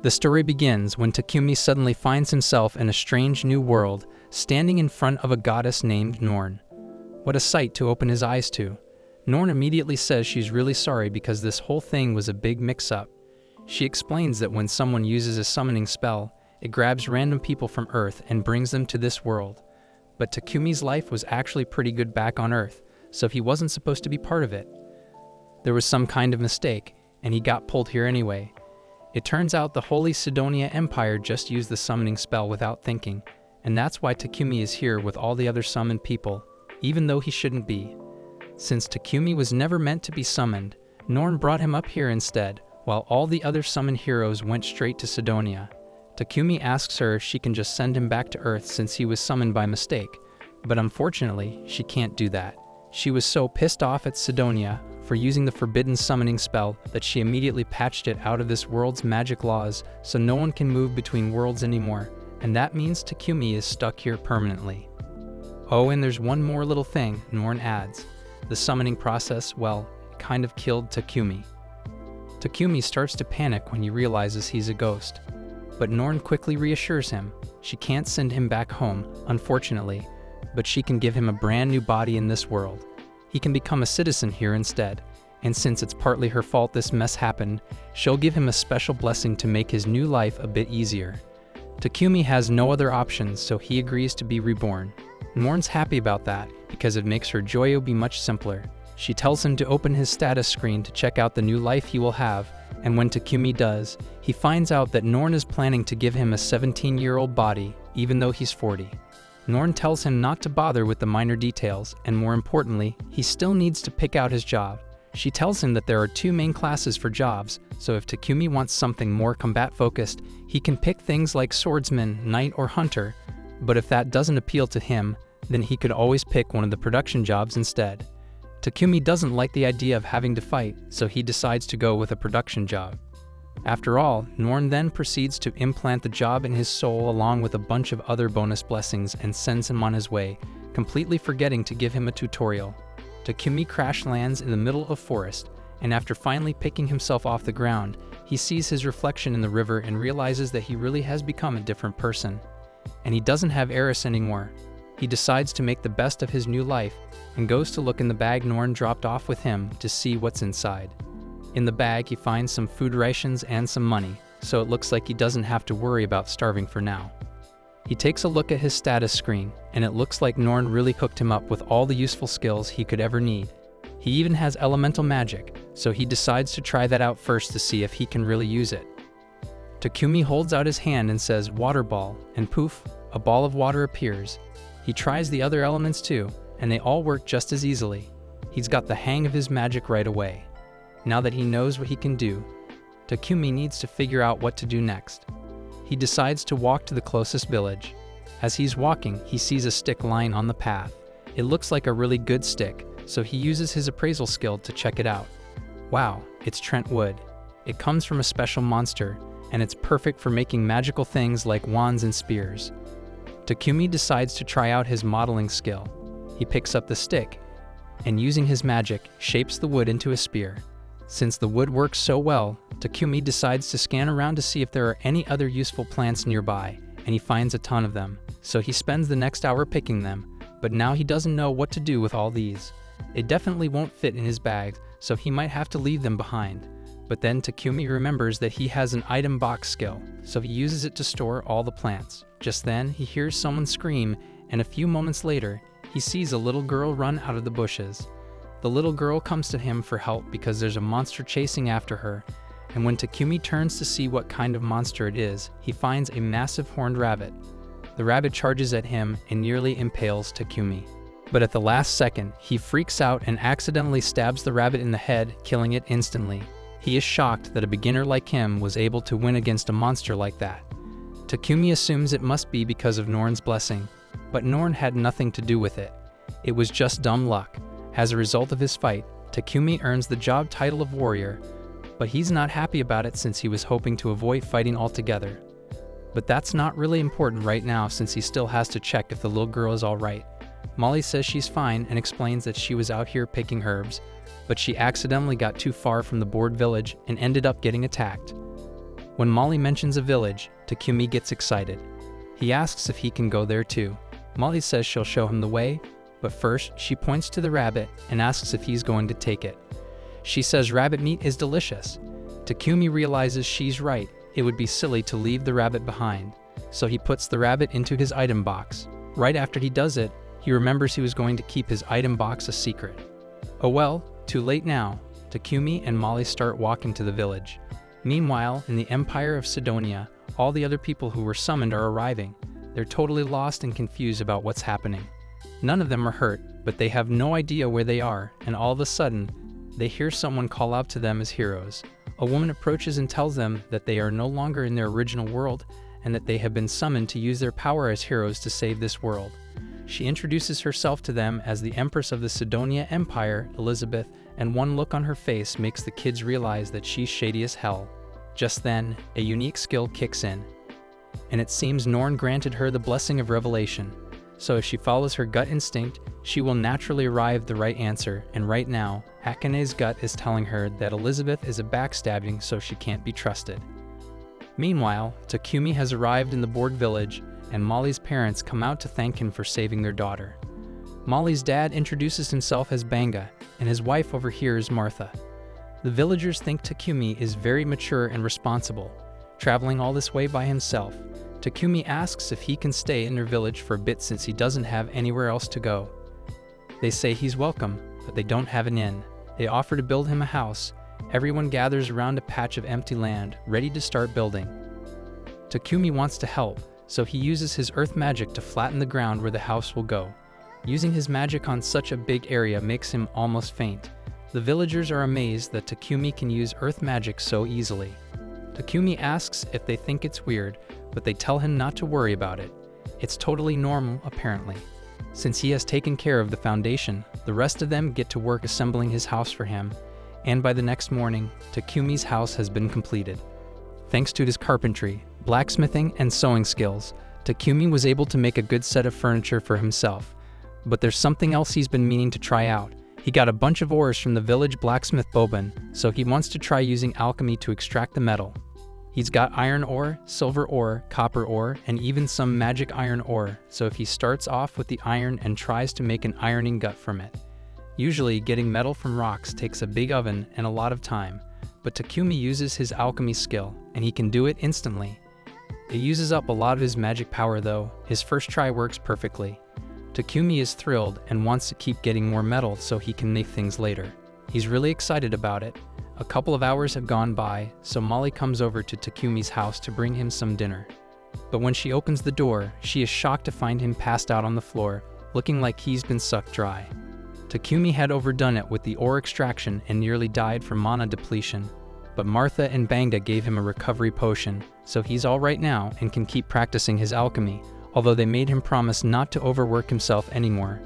The story begins when Takumi suddenly finds himself in a strange new world, standing in front of a goddess named Norn. What a sight to open his eyes to. Norn immediately says she's really sorry because this whole thing was a big mix-up. She explains that when someone uses a summoning spell, it grabs random people from Earth and brings them to this world. But Takumi's life was actually pretty good back on Earth, so he wasn't supposed to be part of it. There was some kind of mistake, and he got pulled here anyway. It turns out the Holy Sidonia Empire just used the summoning spell without thinking, and that's why Takumi is here with all the other summoned people, even though he shouldn't be. Since Takumi was never meant to be summoned, Norn brought him up here instead, while all the other summoned heroes went straight to Sidonia. Takumi asks her if she can just send him back to Earth since he was summoned by mistake, but unfortunately, she can't do that. She was so pissed off at Sidonia for using the forbidden summoning spell that she immediately patched it out of this world's magic laws so no one can move between worlds anymore, and that means Takumi is stuck here permanently. Oh, and there's one more little thing, Norn adds. The summoning process, well, it kind of killed Takumi. Takumi starts to panic when he realizes he's a ghost, but Norn quickly reassures him. She can't send him back home, unfortunately, but she can give him a brand new body in this world. He can become a citizen here instead, and since it's partly her fault this mess happened, she'll give him a special blessing to make his new life a bit easier. Takumi has no other options, so he agrees to be reborn. Norn's happy about that, because it makes her joyo be much simpler. She tells him to open his status screen to check out the new life he will have, and when Takumi does, he finds out that Norn is planning to give him a 17-year-old body, even though he's 40. Norn tells him not to bother with the minor details, and more importantly, he still needs to pick out his job. She tells him that there are two main classes for jobs, so if Takumi wants something more combat-focused, he can pick things like swordsman, knight, or hunter, but if that doesn't appeal to him, then he could always pick one of the production jobs instead. Takumi doesn't like the idea of having to fight, so he decides to go with a production job. After all, Norn then proceeds to implant the job in his soul along with a bunch of other bonus blessings and sends him on his way, completely forgetting to give him a tutorial. Takumi crash lands in the middle of forest, and after finally picking himself off the ground, he sees his reflection in the river and realizes that he really has become a different person. And he doesn't have Eris anymore. He decides to make the best of his new life and goes to look in the bag Norn dropped off with him to see what's inside. In the bag, he finds some food rations and some money, so it looks like he doesn't have to worry about starving for now. He takes a look at his status screen, and it looks like Norn really hooked him up with all the useful skills he could ever need. He even has elemental magic, so he decides to try that out first to see if he can really use it. Takumi holds out his hand and says, "Water ball," and poof, a ball of water appears. He tries the other elements too, and they all work just as easily. He's got the hang of his magic right away. Now that he knows what he can do, Takumi needs to figure out what to do next. He decides to walk to the closest village. As he's walking, he sees a stick lying on the path. It looks like a really good stick, so he uses his appraisal skill to check it out. Wow, it's Trent wood. It comes from a special monster, and it's perfect for making magical things like wands and spears. Takumi decides to try out his modeling skill. He picks up the stick, and using his magic, shapes the wood into a spear. Since the wood works so well, Takumi decides to scan around to see if there are any other useful plants nearby, and he finds a ton of them. So he spends the next hour picking them, but now he doesn't know what to do with all these. It definitely won't fit in his bag, so he might have to leave them behind. But then Takumi remembers that he has an item box skill, so he uses it to store all the plants. Just then, he hears someone scream, and a few moments later, he sees a little girl run out of the bushes. The little girl comes to him for help because there's a monster chasing after her, and when Takumi turns to see what kind of monster it is, he finds a massive horned rabbit. The rabbit charges at him and nearly impales Takumi. But at the last second, he freaks out and accidentally stabs the rabbit in the head, killing it instantly. He is shocked that a beginner like him was able to win against a monster like that. Takumi assumes it must be because of Norn's blessing, but Norn had nothing to do with it. It was just dumb luck. As a result of his fight, Takumi earns the job title of warrior, but he's not happy about it since he was hoping to avoid fighting altogether. But that's not really important right now since he still has to check if the little girl is alright. Molly says she's fine and explains that she was out here picking herbs, but she accidentally got too far from the bored village and ended up getting attacked. When Molly mentions a village, Takumi gets excited. He asks if he can go there too. Molly says she'll show him the way, but first she points to the rabbit and asks if he's going to take it. She says rabbit meat is delicious. Takumi realizes she's right. It would be silly to leave the rabbit behind, so he puts the rabbit into his item box. Right after he does it, he remembers he was going to keep his item box a secret. Oh well, too late now. Takumi and Molly start walking to the village. Meanwhile, in the Empire of Sidonia, all the other people who were summoned are arriving. They're totally lost and confused about what's happening. None of them are hurt, but they have no idea where they are, and all of a sudden, they hear someone call out to them as heroes. A woman approaches and tells them that they are no longer in their original world, and that they have been summoned to use their power as heroes to save this world. She introduces herself to them as the Empress of the Sidonia Empire, Elizabeth, and one look on her face makes the kids realize that she's shady as hell. Just then, a unique skill kicks in, and it seems Norn granted her the blessing of revelation. So if she follows her gut instinct, she will naturally arrive at the right answer, and right now, Akane's gut is telling her that Elizabeth is a backstabbing, so she can't be trusted. Meanwhile, Takumi has arrived in the Borg village, and Molly's parents come out to thank him for saving their daughter. Molly's dad introduces himself as Banga, and his wife overhears Martha. The villagers think Takumi is very mature and responsible, traveling all this way by himself. Takumi asks if he can stay in their village for a bit since he doesn't have anywhere else to go. They say he's welcome, but they don't have an inn. They offer to build him a house. Everyone gathers around a patch of empty land, ready to start building. Takumi wants to help, so he uses his earth magic to flatten the ground where the house will go. Using his magic on such a big area makes him almost faint. The villagers are amazed that Takumi can use earth magic so easily. Takumi asks if they think it's weird, but they tell him not to worry about it. It's totally normal, apparently. Since he has taken care of the foundation, the rest of them get to work assembling his house for him, and by the next morning, Takumi's house has been completed. Thanks to his carpentry, blacksmithing, and sewing skills, Takumi was able to make a good set of furniture for himself. But there's something else he's been meaning to try out. He got a bunch of ores from the village blacksmith Boban, so he wants to try using alchemy to extract the metal. He's got iron ore, silver ore, copper ore, and even some magic iron ore, so if he starts off with the iron and tries to make an ironing gut from it. Usually, getting metal from rocks takes a big oven and a lot of time, but Takumi uses his alchemy skill, and he can do it instantly. It uses up a lot of his magic power though. His first try works perfectly. Takumi is thrilled and wants to keep getting more metal so he can make things later. He's really excited about it. A couple of hours have gone by, so Molly comes over to Takumi's house to bring him some dinner. But when she opens the door, she is shocked to find him passed out on the floor, looking like he's been sucked dry. Takumi had overdone it with the ore extraction and nearly died from mana depletion, but Martha and Banga gave him a recovery potion, so he's alright now and can keep practicing his alchemy, although they made him promise not to overwork himself anymore.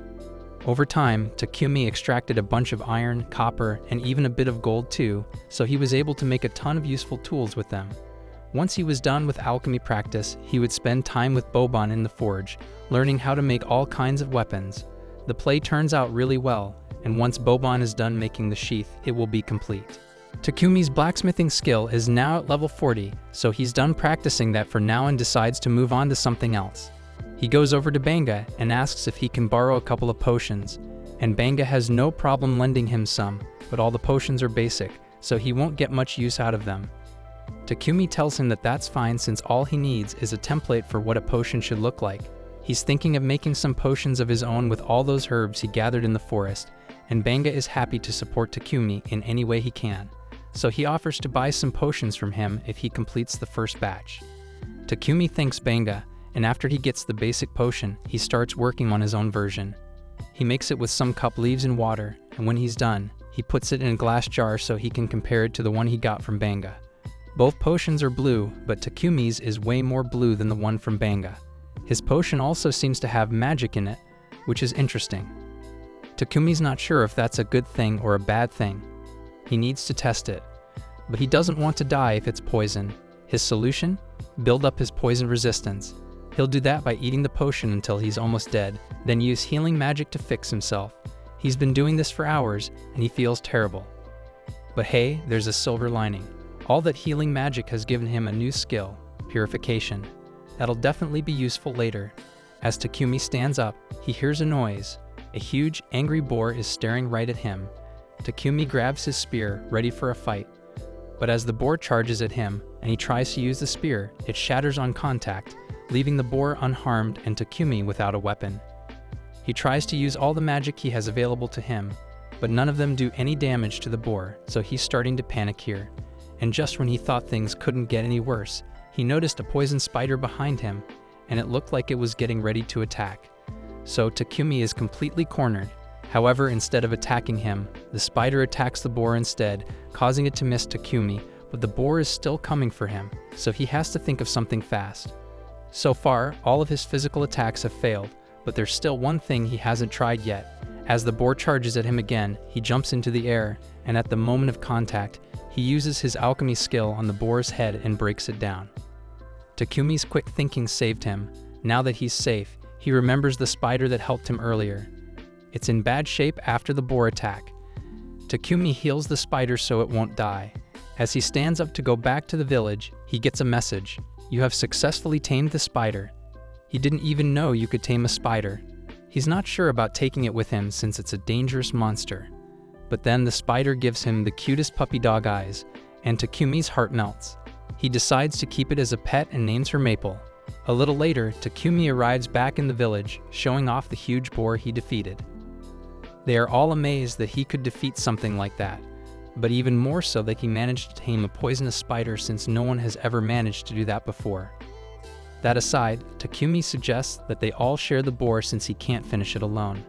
Over time, Takumi extracted a bunch of iron, copper, and even a bit of gold too, so he was able to make a ton of useful tools with them. Once he was done with alchemy practice, he would spend time with Boban in the forge, learning how to make all kinds of weapons. The play turns out really well, and once Boban is done making the sheath, it will be complete. Takumi's blacksmithing skill is now at level 40, so he's done practicing that for now and decides to move on to something else. He goes over to Banga and asks if he can borrow a couple of potions, and Banga has no problem lending him some, but all the potions are basic, so he won't get much use out of them. Takumi tells him that that's fine since all he needs is a template for what a potion should look like. He's thinking of making some potions of his own with all those herbs he gathered in the forest, and Banga is happy to support Takumi in any way he can, so he offers to buy some potions from him if he completes the first batch. Takumi thanks Banga, and after he gets the basic potion, he starts working on his own version. He makes it with some cup leaves and water, and when he's done, he puts it in a glass jar so he can compare it to the one he got from Banga. Both potions are blue, but Takumi's is way more blue than the one from Banga. His potion also seems to have magic in it, which is interesting. Takumi's not sure if that's a good thing or a bad thing. He needs to test it, but he doesn't want to die if it's poison. His solution? Build up his poison resistance. He'll do that by eating the potion until he's almost dead, then use healing magic to fix himself. He's been doing this for hours, and he feels terrible. But hey, there's a silver lining. All that healing magic has given him a new skill, purification. That'll definitely be useful later. As Takumi stands up, he hears a noise. A huge, angry boar is staring right at him. Takumi grabs his spear, ready for a fight. But as the boar charges at him, and he tries to use the spear, it shatters on contact, leaving the boar unharmed and Takumi without a weapon. He tries to use all the magic he has available to him, but none of them do any damage to the boar, so he's starting to panic here. And just when he thought things couldn't get any worse, he noticed a poison spider behind him, and it looked like it was getting ready to attack. So Takumi is completely cornered. However, instead of attacking him, the spider attacks the boar instead, causing it to miss Takumi, but the boar is still coming for him, so he has to think of something fast. So far, all of his physical attacks have failed, but there's still one thing he hasn't tried yet. As the boar charges at him again, he jumps into the air, and at the moment of contact, he uses his alchemy skill on the boar's head and breaks it down. Takumi's quick thinking saved him. Now that he's safe, he remembers the spider that helped him earlier. It's in bad shape after the boar attack. Takumi heals the spider so it won't die. As he stands up to go back to the village, he gets a message. You have successfully tamed the spider. He didn't even know you could tame a spider. He's not sure about taking it with him since it's a dangerous monster. But then the spider gives him the cutest puppy dog eyes, and Takumi's heart melts. He decides to keep it as a pet and names her Maple. A little later, Takumi arrives back in the village, showing off the huge boar he defeated. They are all amazed that he could defeat something like that, but even more so that he managed to tame a poisonous spider since no one has ever managed to do that before. That aside, Takumi suggests that they all share the boar since he can't finish it alone.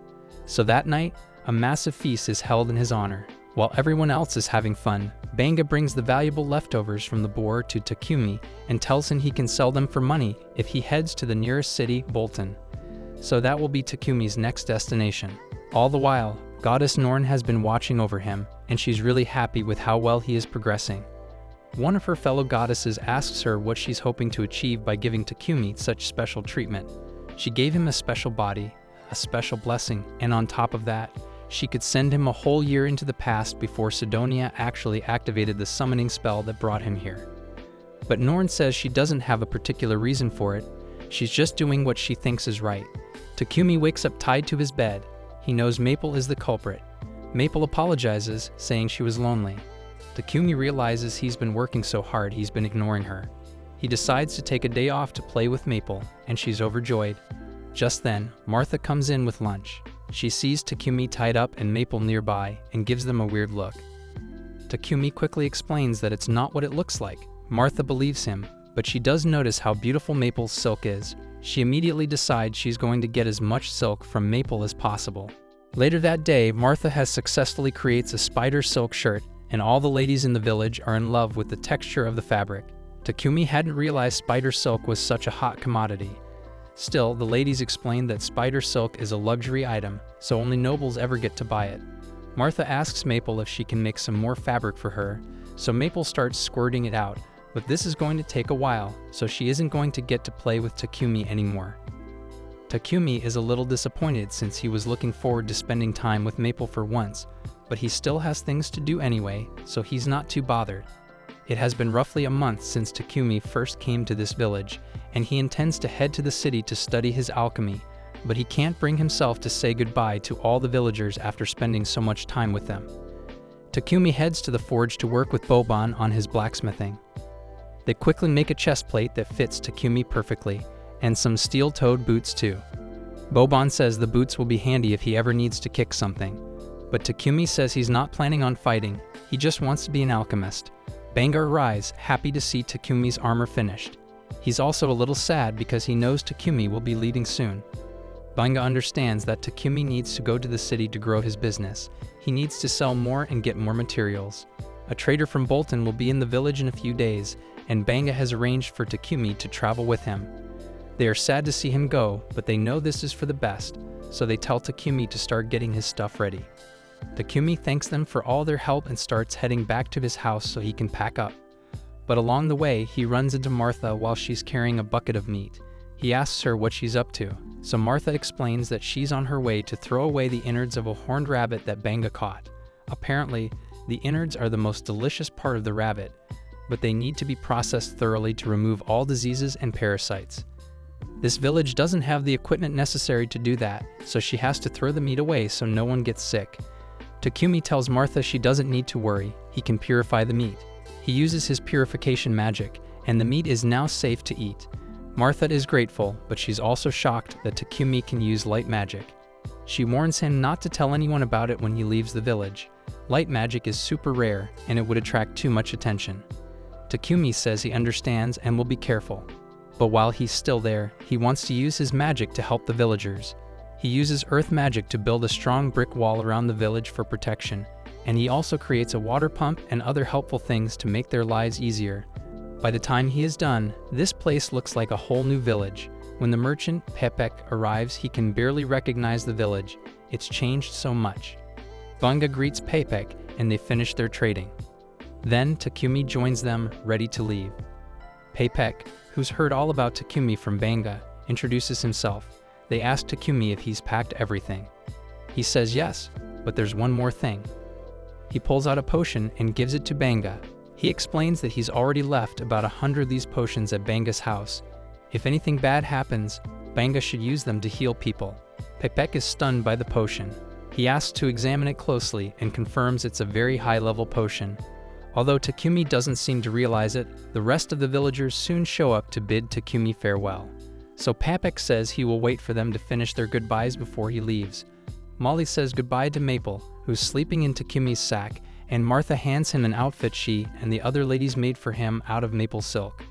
So that night, a massive feast is held in his honor. While everyone else is having fun, Banga brings the valuable leftovers from the boar to Takumi and tells him he can sell them for money if he heads to the nearest city, Bolton. So that will be Takumi's next destination. All the while, Goddess Norn has been watching over him, and she's really happy with how well he is progressing. One of her fellow goddesses asks her what she's hoping to achieve by giving Takumi such special treatment. She gave him a special body, a special blessing, and on top of that, she could send him a whole year into the past before Sidonia actually activated the summoning spell that brought him here. But Norn says she doesn't have a particular reason for it, she's just doing what she thinks is right. Takumi wakes up tied to his bed. He knows Maple is the culprit. Maple apologizes, saying she was lonely. Takumi realizes he's been working so hard he's been ignoring her. He decides to take a day off to play with Maple, and she's overjoyed. Just then, Martha comes in with lunch. She sees Takumi tied up and Maple nearby and gives them a weird look. Takumi quickly explains that it's not what it looks like. Martha believes him, but she does notice how beautiful Maple's silk is. She immediately decides she's going to get as much silk from Maple as possible. Later that day, Martha has successfully creates a spider silk shirt, and all the ladies in the village are in love with the texture of the fabric. Takumi hadn't realized spider silk was such a hot commodity. Still, the ladies explained that spider silk is a luxury item, so only nobles ever get to buy it. Martha asks Maple if she can make some more fabric for her, so Maple starts squirting it out, but this is going to take a while, so she isn't going to get to play with Takumi anymore. Takumi is a little disappointed since he was looking forward to spending time with Maple for once, but he still has things to do anyway, so he's not too bothered. It has been roughly a month since Takumi first came to this village, and he intends to head to the city to study his alchemy, but he can't bring himself to say goodbye to all the villagers after spending so much time with them. Takumi heads to the forge to work with Boban on his blacksmithing. They quickly make a chest plate that fits Takumi perfectly, and some steel-toed boots too. Boban says the boots will be handy if he ever needs to kick something, but Takumi says he's not planning on fighting, he just wants to be an alchemist. Banga arrives, happy to see Takumi's armor finished. He's also a little sad because he knows Takumi will be leaving soon. Banga understands that Takumi needs to go to the city to grow his business. He needs to sell more and get more materials. A trader from Bolton will be in the village in a few days, and Banga has arranged for Takumi to travel with him. They are sad to see him go, but they know this is for the best, so they tell Takumi to start getting his stuff ready. Takumi thanks them for all their help and starts heading back to his house so he can pack up. But along the way, he runs into Martha while she's carrying a bucket of meat. He asks her what she's up to, so Martha explains that she's on her way to throw away the innards of a horned rabbit that Banga caught. Apparently, the innards are the most delicious part of the rabbit. but they need to be processed thoroughly to remove all diseases and parasites. This village doesn't have the equipment necessary to do that, so she has to throw the meat away so no one gets sick. Takumi tells Martha she doesn't need to worry, he can purify the meat. He uses his purification magic, and the meat is now safe to eat. Martha is grateful, but she's also shocked that Takumi can use light magic. She warns him not to tell anyone about it when he leaves the village. Light magic is super rare, and it would attract too much attention. Takumi says he understands and will be careful. But while he's still there, he wants to use his magic to help the villagers. He uses earth magic to build a strong brick wall around the village for protection, and he also creates a water pump and other helpful things to make their lives easier. By the time he is done, this place looks like a whole new village. When the merchant, Pepek, arrives, he can barely recognize the village. It's changed so much. Bunga greets Pepek, and they finish their trading. Then Takumi joins them, ready to leave. Pepek, who's heard all about Takumi from Banga, introduces himself. They ask Takumi if he's packed everything. He says yes, but there's one more thing. He pulls out a potion and gives it to Banga. He explains that he's already left about 100 of these potions at Banga's house. If anything bad happens, Banga should use them to heal people. Pepek is stunned by the potion. He asks to examine it closely and confirms it's a very high-level potion. Although Takumi doesn't seem to realize it, the rest of the villagers soon show up to bid Takumi farewell. So Pepek says he will wait for them to finish their goodbyes before he leaves. Molly says goodbye to Maple, who's sleeping in Takumi's sack, and Martha hands him an outfit she and the other ladies made for him out of maple silk.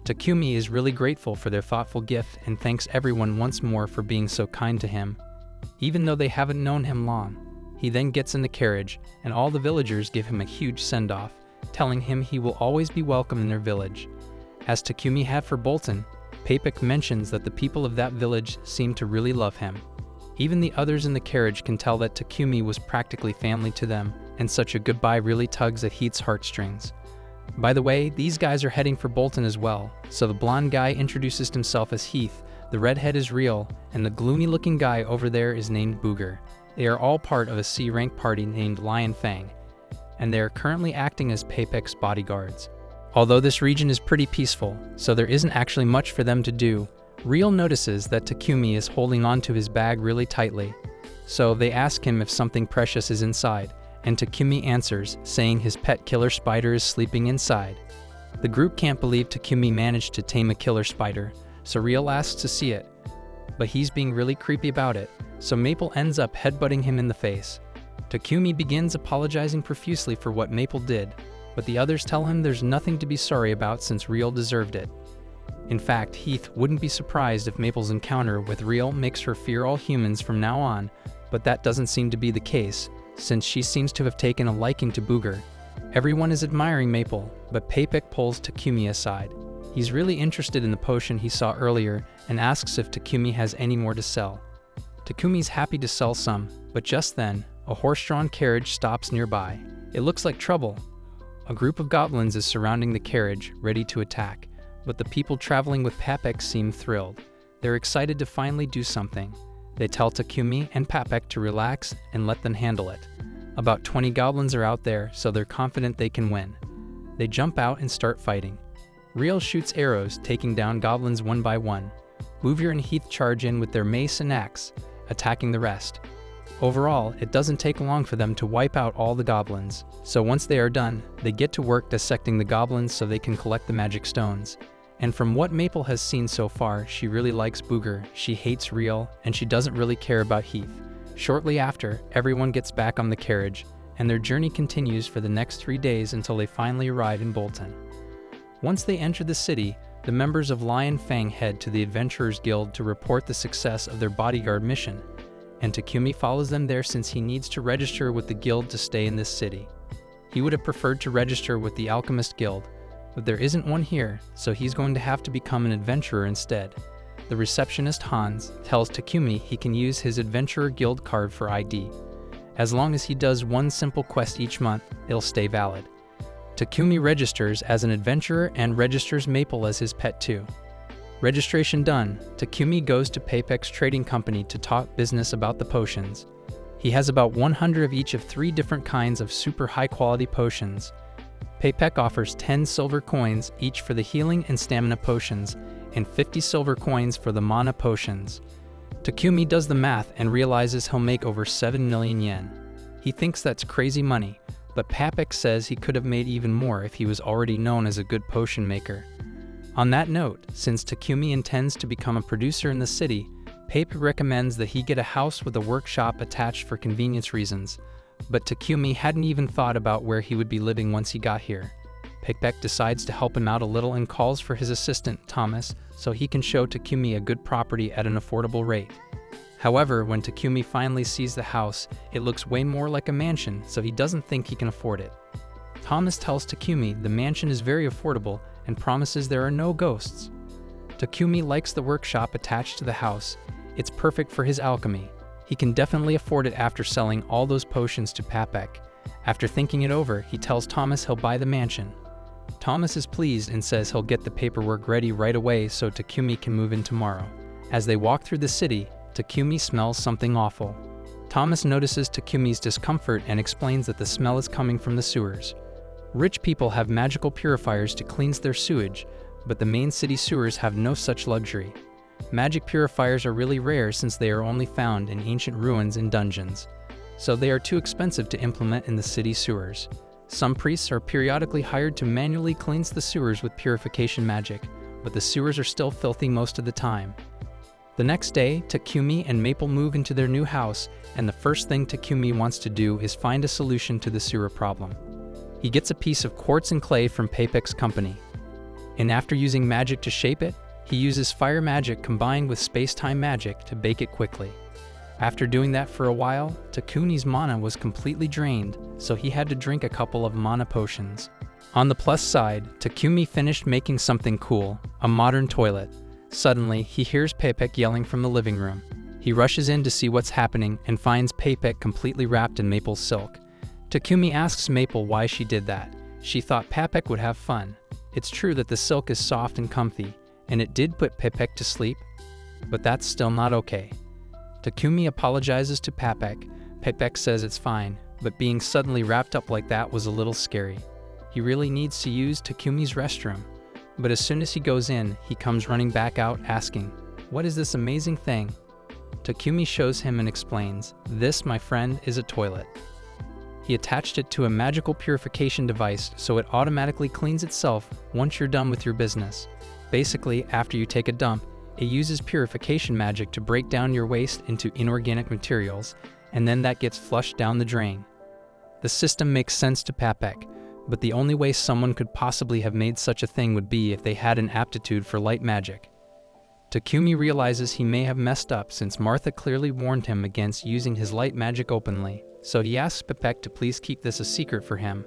Takumi is really grateful for their thoughtful gift and thanks everyone once more for being so kind to him. Even though they haven't known him long, he then gets in the carriage, and all the villagers give him a huge send-off, telling him he will always be welcome in their village. As Takumi had for Bolton, Pepek mentions that the people of that village seem to really love him. Even the others in the carriage can tell that Takumi was practically family to them, and such a goodbye really tugs at Heath's heartstrings. By the way, these guys are heading for Bolton as well, so the blonde guy introduces himself as Heath, the redhead is Real, and the gloomy-looking guy over there is named Booger. They are all part of a C-rank party named Lion Fang, and they are currently acting as Pepek's bodyguards. Although this region is pretty peaceful, so there isn't actually much for them to do, Real notices that Takumi is holding onto his bag really tightly. So they ask him if something precious is inside, and Takumi answers, saying his pet killer spider is sleeping inside. The group can't believe Takumi managed to tame a killer spider, so Real asks to see it. But he's being really creepy about it, so Maple ends up headbutting him in the face. Takumi begins apologizing profusely for what Maple did, but the others tell him there's nothing to be sorry about since Real deserved it. In fact, Heath wouldn't be surprised if Maple's encounter with Real makes her fear all humans from now on, but that doesn't seem to be the case, since she seems to have taken a liking to Booger. Everyone is admiring Maple, but Pepek pulls Takumi aside. He's really interested in the potion he saw earlier and asks if Takumi has any more to sell. Takumi's happy to sell some, but just then, a horse-drawn carriage stops nearby. It looks like trouble. A group of goblins is surrounding the carriage, ready to attack, but the people traveling with Pepek seem thrilled. They're excited to finally do something. They tell Takumi and Pepek to relax and let them handle it. About 20 goblins are out there, so they're confident they can win. They jump out and start fighting. Real shoots arrows, taking down goblins one by one. Boover and Heath charge in with their mace and axe, attacking the rest. Overall, it doesn't take long for them to wipe out all the goblins, so once they are done, they get to work dissecting the goblins so they can collect the magic stones. And from what Maple has seen so far, she really likes Booger, she hates Real, and she doesn't really care about Heath. Shortly after, everyone gets back on the carriage, and their journey continues for the next 3 days until they finally arrive in Bolton. Once they enter the city, the members of Lion Fang head to the Adventurers Guild to report the success of their bodyguard mission, and Takumi follows them there since he needs to register with the guild to stay in this city. He would have preferred to register with the Alchemist Guild, but there isn't one here, so he's going to have to become an adventurer instead. The receptionist Hans tells Takumi he can use his Adventurer Guild card for ID. As long as he does one simple quest each month, it'll stay valid. Takumi registers as an adventurer and registers Maple as his pet too. Registration done, Takumi goes to Pepek's trading company to talk business about the potions. He has about 100 of each of 3 different kinds of super high quality potions. Paypek offers 10 silver coins each for the healing and stamina potions, and 50 silver coins for the mana potions. Takumi does the math and realizes he'll make over 7 million yen. He thinks that's crazy money, but Paypek says he could have made even more if he was already known as a good potion maker. On that note, since Takumi intends to become a producer in the city, Paypek recommends that he get a house with a workshop attached for convenience reasons, but Takumi hadn't even thought about where he would be living once he got here. Paypek decides to help him out a little and calls for his assistant, Thomas, so he can show Takumi a good property at an affordable rate. However, when Takumi finally sees the house, it looks way more like a mansion, so he doesn't think he can afford it. Thomas tells Takumi the mansion is very affordable and promises there are no ghosts. Takumi likes the workshop attached to the house. It's perfect for his alchemy. He can definitely afford it after selling all those potions to Paypek. After thinking it over, he tells Thomas he'll buy the mansion. Thomas is pleased and says he'll get the paperwork ready right away so Takumi can move in tomorrow. As they walk through the city, Takumi smells something awful. Thomas notices Takumi's discomfort and explains that the smell is coming from the sewers. Rich people have magical purifiers to cleanse their sewage, but the main city sewers have no such luxury. Magic purifiers are really rare since they are only found in ancient ruins and dungeons, so they are too expensive to implement in the city sewers. Some priests are periodically hired to manually cleanse the sewers with purification magic, but the sewers are still filthy most of the time. The next day, Takumi and Maple move into their new house, and the first thing Takumi wants to do is find a solution to the sewer problem. He gets a piece of quartz and clay from Paypek's company, and after using magic to shape it, he uses fire magic combined with space-time magic to bake it quickly. After doing that for a while, Takumi's mana was completely drained, so he had to drink a couple of mana potions. On the plus side, Takumi finished making something cool, a modern toilet. Suddenly, he hears Paypek yelling from the living room. He rushes in to see what's happening and finds Paypek completely wrapped in Maple's silk. Takumi asks Maple why she did that. She thought Paypek would have fun. It's true that the silk is soft and comfy, and it did put Paypek to sleep, but that's still not okay. Takumi apologizes to Paypek. Paypek says it's fine, but being suddenly wrapped up like that was a little scary. He really needs to use Takumi's restroom, but as soon as he goes in, he comes running back out asking, "What is this amazing thing?" Takumi shows him and explains, "This, my friend, is a toilet." He attached it to a magical purification device so it automatically cleans itself once you're done with your business. Basically, after you take a dump, it uses purification magic to break down your waste into inorganic materials, and then that gets flushed down the drain. The system makes sense to Paypek, but the only way someone could possibly have made such a thing would be if they had an aptitude for light magic. Takumi realizes he may have messed up since Martha clearly warned him against using his light magic openly, so he asks Paypek to please keep this a secret for him.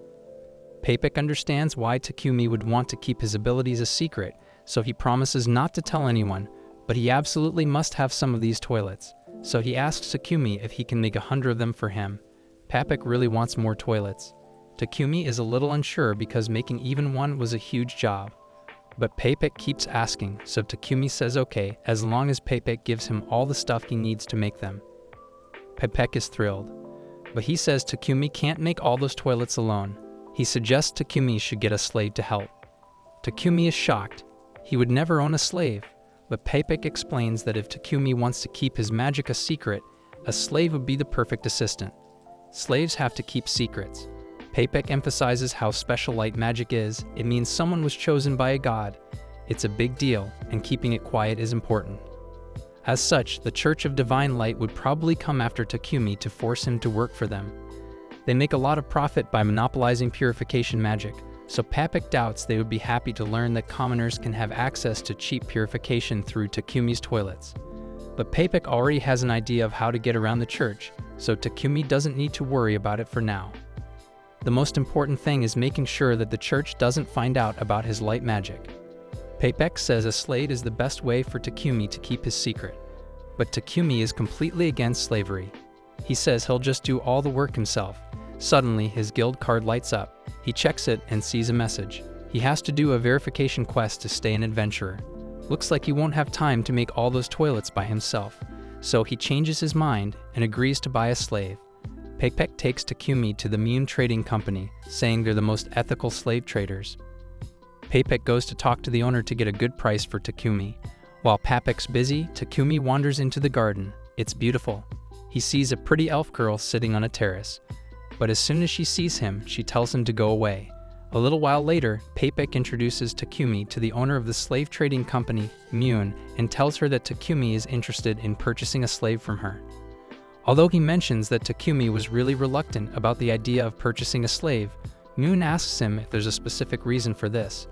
Paypek understands why Takumi would want to keep his abilities a secret, so he promises not to tell anyone, but he absolutely must have some of these toilets, so he asks Takumi if he can make 100 of them for him. Paypek really wants more toilets. Takumi is a little unsure because making even one was a huge job, but Paypek keeps asking, so Takumi says okay as long as Paypek gives him all the stuff he needs to make them. Paypek is thrilled, but he says Takumi can't make all those toilets alone. He suggests Takumi should get a slave to help. Takumi is shocked. He would never own a slave, but Paypek explains that if Takumi wants to keep his magic a secret, a slave would be the perfect assistant. Slaves have to keep secrets. Paypek emphasizes how special light magic is. It means someone was chosen by a god. It's a big deal, and keeping it quiet is important. As such, the Church of Divine Light would probably come after Takumi to force him to work for them. They make a lot of profit by monopolizing purification magic, so Paypek doubts they would be happy to learn that commoners can have access to cheap purification through Takumi's toilets. But Paypek already has an idea of how to get around the church, so Takumi doesn't need to worry about it for now. The most important thing is making sure that the church doesn't find out about his light magic. Paypek says a slave is the best way for Takumi to keep his secret, but Takumi is completely against slavery. He says he'll just do all the work himself. Suddenly, his guild card lights up. He checks it and sees a message. He has to do a verification quest to stay an adventurer. Looks like he won't have time to make all those toilets by himself, so he changes his mind and agrees to buy a slave. Peipek takes Takumi to the Mune Trading Company, saying they're the most ethical slave traders. Peipek goes to talk to the owner to get a good price for Takumi. While Peipek's busy, Takumi wanders into the garden. It's beautiful. He sees a pretty elf girl sitting on a terrace. But as soon as she sees him, she tells him to go away. A little while later, Peipek introduces Takumi to the owner of the slave trading company, Mune, and tells her that Takumi is interested in purchasing a slave from her. Although he mentions that Takumi was really reluctant about the idea of purchasing a slave, Mune asks him if there's a specific reason for this.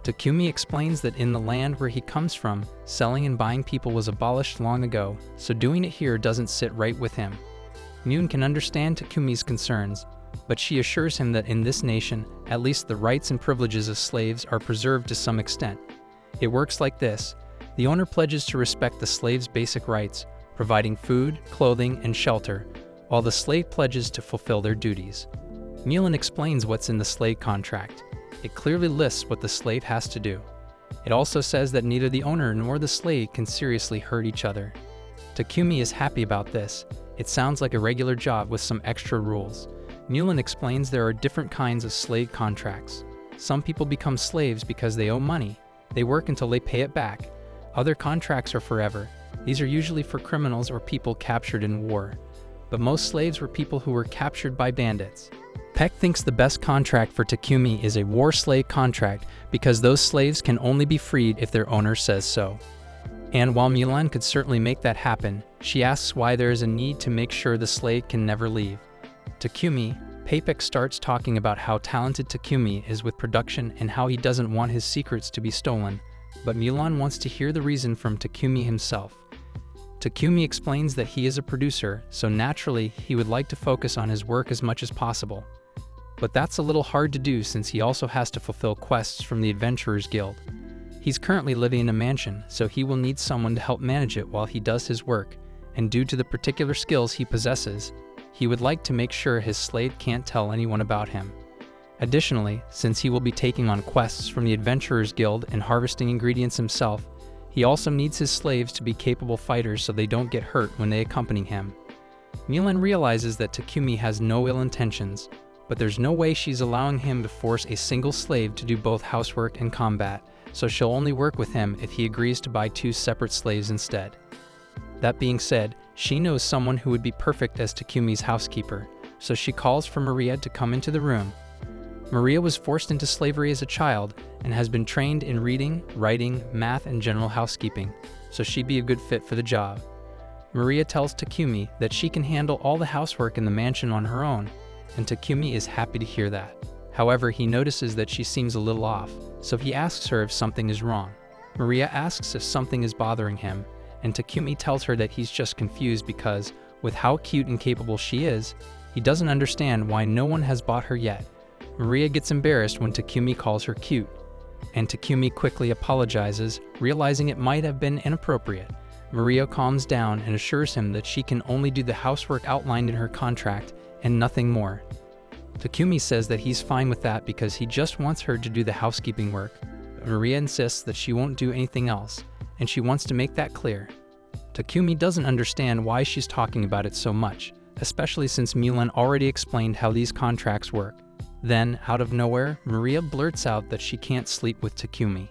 Takumi explains that in the land where he comes from, selling and buying people was abolished long ago, so doing it here doesn't sit right with him. Mune can understand Takumi's concerns, but she assures him that in this nation, at least the rights and privileges of slaves are preserved to some extent. It works like this. The owner pledges to respect the slave's basic rights, providing food, clothing, and shelter, while the slave pledges to fulfill their duties. Mune explains what's in the slave contract. It clearly lists what the slave has to do. It also says that neither the owner nor the slave can seriously hurt each other. Takumi is happy about this. It sounds like a regular job with some extra rules. Mune explains there are different kinds of slave contracts. Some people become slaves because they owe money. They work until they pay it back. Other contracts are forever. These are usually for criminals or people captured in war. But most slaves were people who were captured by bandits. Peck thinks the best contract for Takumi is a war slave contract because those slaves can only be freed if their owner says so. And while Mune could certainly make that happen, she asks why there is a need to make sure the slave can never leave. Takumi, Peipek starts talking about how talented Takumi is with production and how he doesn't want his secrets to be stolen, but Mune wants to hear the reason from Takumi himself. Takumi explains that he is a producer, so naturally he would like to focus on his work as much as possible. But that's a little hard to do since he also has to fulfill quests from the Adventurers Guild. He's currently living in a mansion, so he will need someone to help manage it while he does his work, and due to the particular skills he possesses, he would like to make sure his slave can't tell anyone about him. Additionally, since he will be taking on quests from the Adventurers Guild and harvesting ingredients himself, he also needs his slaves to be capable fighters so they don't get hurt when they accompany him. Mune realizes that Takumi has no ill intentions, but there's no way she's allowing him to force a single slave to do both housework and combat, so she'll only work with him if he agrees to buy 2 separate slaves instead. That being said, she knows someone who would be perfect as Takumi's housekeeper, so she calls for Maria to come into the room. Maria was forced into slavery as a child and has been trained in reading, writing, math, and general housekeeping, so she'd be a good fit for the job. Maria tells Takumi that she can handle all the housework in the mansion on her own, and Takumi is happy to hear that. However, he notices that she seems a little off, so he asks her if something is wrong. Maria asks if something is bothering him, and Takumi tells her that he's just confused because, with how cute and capable she is, he doesn't understand why no one has bought her yet. Maria gets embarrassed when Takumi calls her cute, and Takumi quickly apologizes, realizing it might have been inappropriate. Maria calms down and assures him that she can only do the housework outlined in her contract and nothing more. Takumi says that he's fine with that because he just wants her to do the housekeeping work, but Maria insists that she won't do anything else, and she wants to make that clear. Takumi doesn't understand why she's talking about it so much, especially since Mune already explained how these contracts work. Then, out of nowhere, Maria blurts out that she can't sleep with Takumi.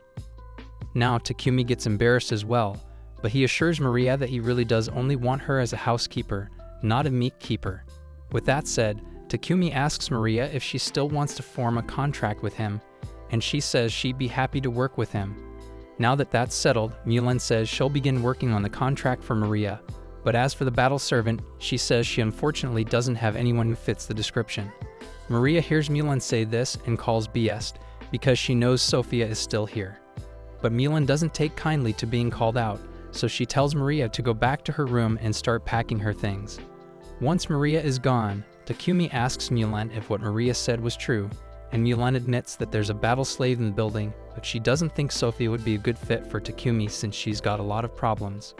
Now, Takumi gets embarrassed as well, but he assures Maria that he really does only want her as a housekeeper, not a meat keeper. With that said, Takumi asks Maria if she still wants to form a contract with him, and she says she'd be happy to work with him. Now that that's settled, Mune says she'll begin working on the contract for Maria, but as for the battle servant, she says she unfortunately doesn't have anyone who fits the description. Maria hears Mune say this and calls BS because she knows Sophia is still here. But Mune doesn't take kindly to being called out, so she tells Maria to go back to her room and start packing her things. Once Maria is gone, Takumi asks Mune if what Maria said was true, and Mune admits that there's a battle slave in the building, but she doesn't think Sophia would be a good fit for Takumi since she's got a lot of problems.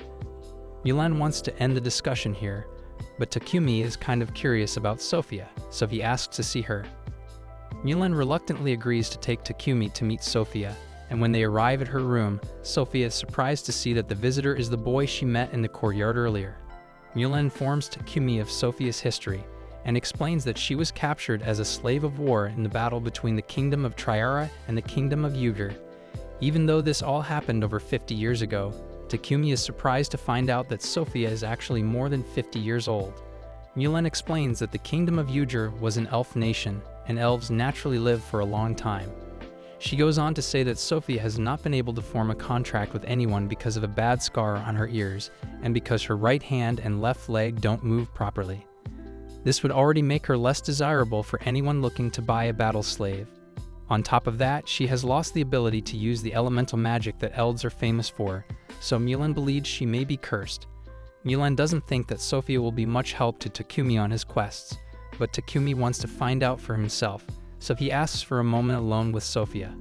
Mune wants to end the discussion here, but Takumi is kind of curious about Sophia, so he asks to see her. Mune reluctantly agrees to take Takumi to meet Sophia, and when they arrive at her room, Sophia is surprised to see that the visitor is the boy she met in the courtyard earlier. Mune informs Takumi of Sophia's history, and explains that she was captured as a slave of war in the battle between the Kingdom of Triara and the Kingdom of Yugur. Even though this all happened over 50 years ago, Takumi is surprised to find out that Sophia is actually more than 50 years old. Mulan explains that the Kingdom of Yugur was an elf nation, and elves naturally live for a long time. She goes on to say that Sophia has not been able to form a contract with anyone because of a bad scar on her ears, and because her right hand and left leg don't move properly. This would already make her less desirable for anyone looking to buy a battle slave. On top of that, she has lost the ability to use the elemental magic that elves are famous for, so Mulan believes she may be cursed. Mulan doesn't think that Sophia will be much help to Takumi on his quests, but Takumi wants to find out for himself, so he asks for a moment alone with Sophia.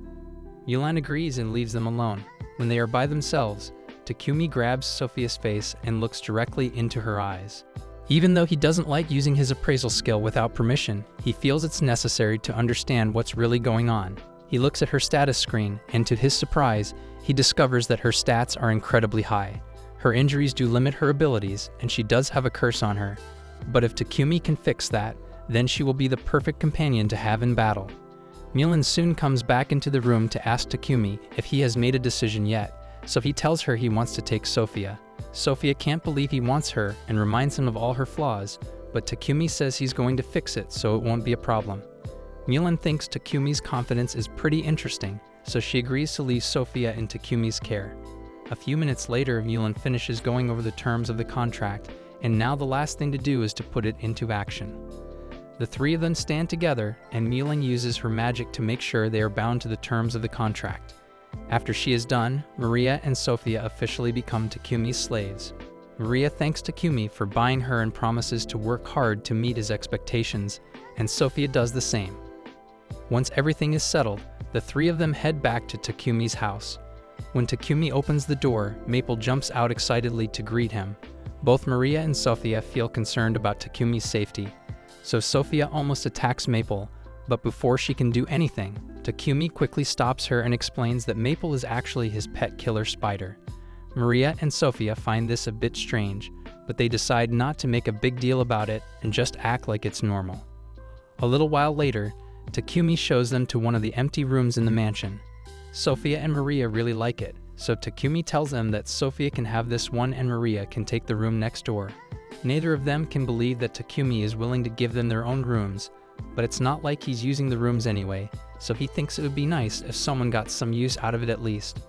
Mulan agrees and leaves them alone. When they are by themselves, Takumi grabs Sophia's face and looks directly into her eyes. Even though he doesn't like using his appraisal skill without permission, he feels it's necessary to understand what's really going on. He looks at her status screen, and to his surprise, he discovers that her stats are incredibly high. Her injuries do limit her abilities, and she does have a curse on her. But if Takumi can fix that, then she will be the perfect companion to have in battle. Mulan soon comes back into the room to ask Takumi if he has made a decision yet, so he tells her he wants to take Sophia. Sophia can't believe he wants her and reminds him of all her flaws, but Takumi says he's going to fix it so it won't be a problem. Mulan thinks Takumi's confidence is pretty interesting, so she agrees to leave Sophia in Takumi's care. A few minutes later, Mulan finishes going over the terms of the contract, and now the last thing to do is to put it into action. The three of them stand together, and Mulan uses her magic to make sure they are bound to the terms of the contract. After she is done, Maria and Sophia officially become Takumi's slaves. Maria thanks Takumi for buying her and promises to work hard to meet his expectations, and Sophia does the same. Once everything is settled, the three of them head back to Takumi's house. When Takumi opens the door, Maple jumps out excitedly to greet him. Both Maria and Sophia feel concerned about Takumi's safety, so Sophia almost attacks Maple, but before she can do anything, Takumi quickly stops her and explains that Maple is actually his pet killer spider. Maria and Sophia find this a bit strange, but they decide not to make a big deal about it and just act like it's normal. A little while later, Takumi shows them to one of the empty rooms in the mansion. Sophia and Maria really like it, so Takumi tells them that Sophia can have this one and Maria can take the room next door. Neither of them can believe that Takumi is willing to give them their own rooms, but it's not like he's using the rooms anyway, so he thinks it would be nice if someone got some use out of it at least.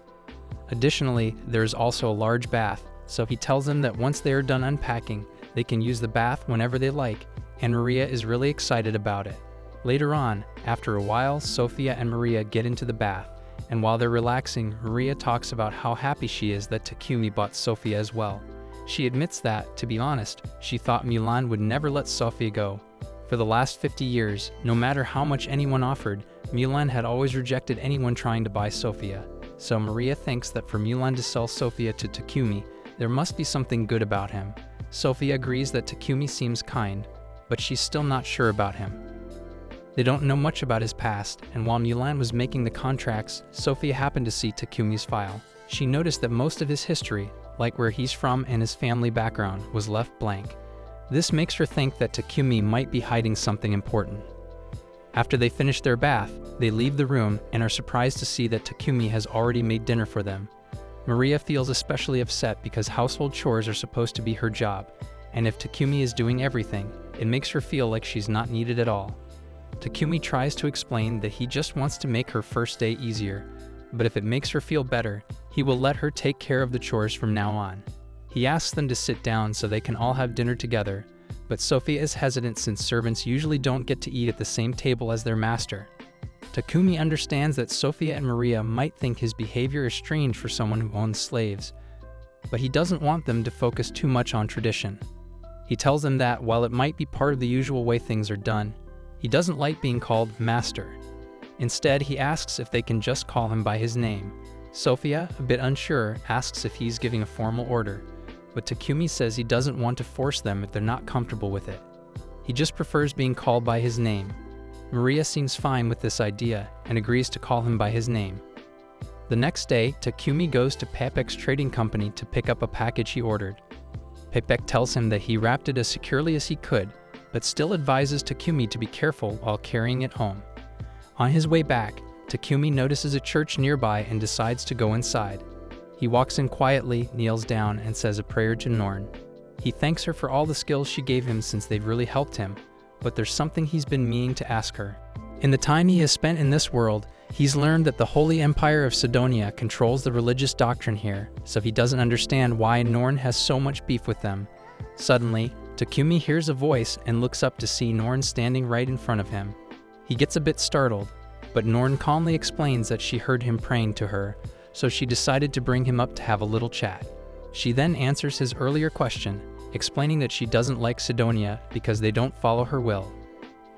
Additionally, there is also a large bath, so he tells them that once they are done unpacking, they can use the bath whenever they like, and Maria is really excited about it. Later on, after a while, Sophia and Maria get into the bath, and while they're relaxing, Maria talks about how happy she is that Takumi bought Sophia as well. She admits that, to be honest, she thought Mulan would never let Sophia go. For the last 50 years, no matter how much anyone offered, Mulan had always rejected anyone trying to buy Sophia. So Maria thinks that for Mulan to sell Sophia to Takumi, there must be something good about him. Sophia agrees that Takumi seems kind, but she's still not sure about him. They don't know much about his past, and while Mulan was making the contracts, Sophia happened to see Takumi's file. She noticed that most of his history, like where he's from and his family background, was left blank. This makes her think that Takumi might be hiding something important. After they finish their bath, they leave the room and are surprised to see that Takumi has already made dinner for them. Maria feels especially upset because household chores are supposed to be her job, and if Takumi is doing everything, it makes her feel like she's not needed at all. Takumi tries to explain that he just wants to make her first day easier, but if it makes her feel better, he will let her take care of the chores from now on. He asks them to sit down so they can all have dinner together, but Sophia is hesitant since servants usually don't get to eat at the same table as their master. Takumi understands that Sophia and Maria might think his behavior is strange for someone who owns slaves, but he doesn't want them to focus too much on tradition. He tells them that while it might be part of the usual way things are done, he doesn't like being called master. Instead, he asks if they can just call him by his name. Sophia, a bit unsure, asks if he's giving a formal order, but Takumi says he doesn't want to force them if they're not comfortable with it. He just prefers being called by his name. Maria seems fine with this idea and agrees to call him by his name. The next day, Takumi goes to Pepek's trading company to pick up a package he ordered. Pepek tells him that he wrapped it as securely as he could, but still advises Takumi to be careful while carrying it home. On his way back, Takumi notices a church nearby and decides to go inside. He walks in quietly, kneels down, and says a prayer to Norn. He thanks her for all the skills she gave him since they've really helped him, but there's something he's been meaning to ask her. In the time he has spent in this world, he's learned that the Holy Empire of Sidonia controls the religious doctrine here, so he doesn't understand why Norn has so much beef with them. Suddenly, Takumi hears a voice and looks up to see Norn standing right in front of him. He gets a bit startled, but Norn calmly explains that she heard him praying to her, so she decided to bring him up to have a little chat. She then answers his earlier question, explaining that she doesn't like Sidonia because they don't follow her will.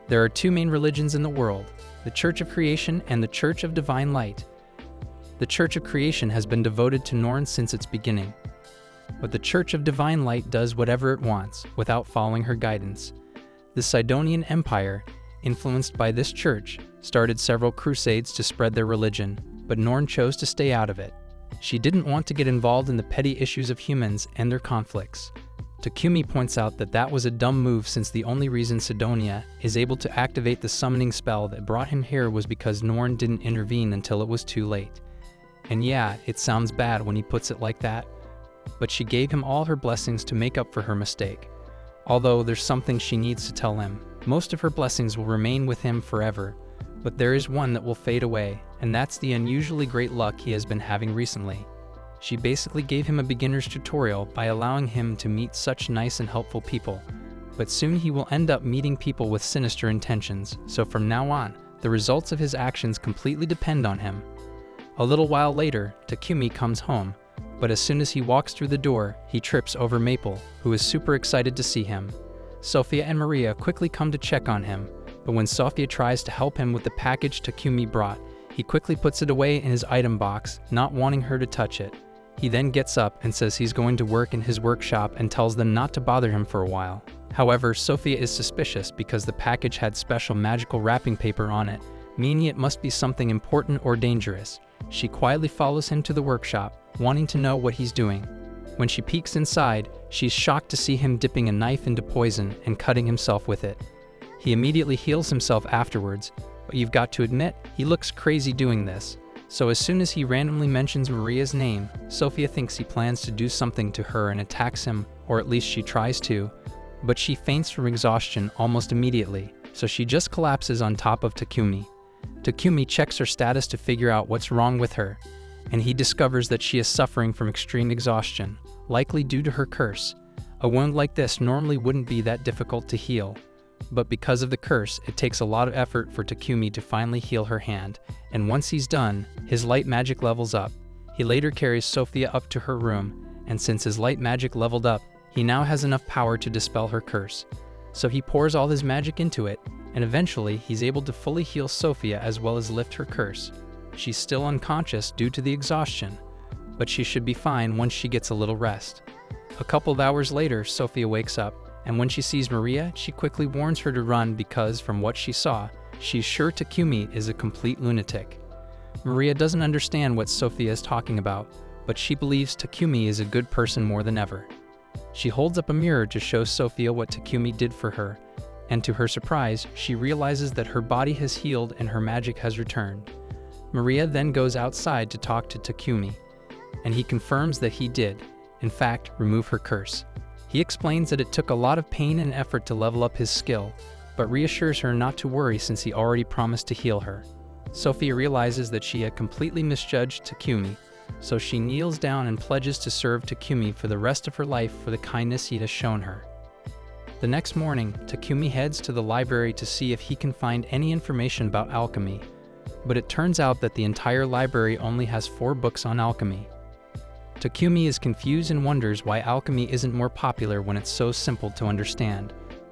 There are two main religions in the world, the Church of Creation and the Church of Divine Light. The Church of Creation has been devoted to Norn since its beginning, but the Church of Divine Light does whatever it wants without following her guidance. The Sidonian Empire, influenced by this church, started several crusades to spread their religion, but Norn chose to stay out of it. She didn't want to get involved in the petty issues of humans and their conflicts. Takumi points out that that was a dumb move since the only reason Sidonia is able to activate the summoning spell that brought him here was because Norn didn't intervene until it was too late. And yeah, it sounds bad when he puts it like that, but she gave him all her blessings to make up for her mistake. Although there's something she needs to tell him. Most of her blessings will remain with him forever, but there is one that will fade away, and that's the unusually great luck he has been having recently. She basically gave him a beginner's tutorial by allowing him to meet such nice and helpful people, but soon he will end up meeting people with sinister intentions, so from now on, the results of his actions completely depend on him. A little while later, Takumi comes home, but as soon as he walks through the door, he trips over Maple, who is super excited to see him. Sophia and Maria quickly come to check on him, but when Sophia tries to help him with the package Takumi brought, he quickly puts it away in his item box, not wanting her to touch it. He then gets up and says he's going to work in his workshop and tells them not to bother him for a while. However, Sophia is suspicious because the package had special magical wrapping paper on it, meaning it must be something important or dangerous. She quietly follows him to the workshop, wanting to know what he's doing. When she peeks inside, she's shocked to see him dipping a knife into poison and cutting himself with it. He immediately heals himself afterwards, but you've got to admit, he looks crazy doing this. So as soon as he randomly mentions Maria's name, Sophia thinks he plans to do something to her and attacks him, or at least she tries to, but she faints from exhaustion almost immediately, so she just collapses on top of Takumi. Takumi checks her status to figure out what's wrong with her, and he discovers that she is suffering from extreme exhaustion, likely due to her curse. A wound like this normally wouldn't be that difficult to heal, but because of the curse, it takes a lot of effort for Takumi to finally heal her hand, and once he's done, his light magic levels up. He later carries Sophia up to her room, and since his light magic leveled up, he now has enough power to dispel her curse. So he pours all his magic into it, and eventually he's able to fully heal Sophia as well as lift her curse. She's still unconscious due to the exhaustion, but she should be fine once she gets a little rest. A couple of hours later, Sophia wakes up, and when she sees Maria, she quickly warns her to run because, from what she saw, she's sure Takumi is a complete lunatic. Maria doesn't understand what Sophia is talking about, but she believes Takumi is a good person more than ever. She holds up a mirror to show Sophia what Takumi did for her, and to her surprise, she realizes that her body has healed and her magic has returned. Maria then goes outside to talk to Takumi, and he confirms that he did, in fact, remove her curse. He explains that it took a lot of pain and effort to level up his skill, but reassures her not to worry since he already promised to heal her. Sophia realizes that she had completely misjudged Takumi, so she kneels down and pledges to serve Takumi for the rest of her life for the kindness he has shown her. The next morning, Takumi heads to the library to see if he can find any information about alchemy, but it turns out that the entire library only has 4 books on alchemy. Takumi is confused and wonders why alchemy isn't more popular when it's so simple to understand,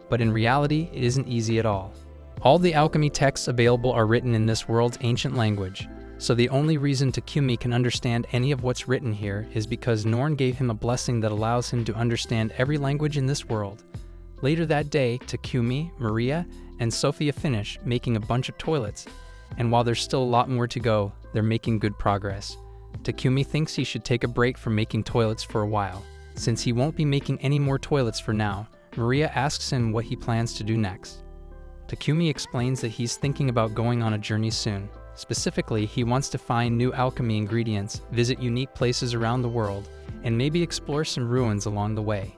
but in reality, it isn't easy at all. All the alchemy texts available are written in this world's ancient language, so the only reason Takumi can understand any of what's written here is because Norn gave him a blessing that allows him to understand every language in this world. Later that day, Takumi, Maria, and Sophia finish making a bunch of toilets, and while there's still a lot more to go, they're making good progress. Takumi thinks he should take a break from making toilets for a while. Since he won't be making any more toilets for now, Maria asks him what he plans to do next. Takumi explains that he's thinking about going on a journey soon. Specifically, he wants to find new alchemy ingredients, visit unique places around the world, and maybe explore some ruins along the way.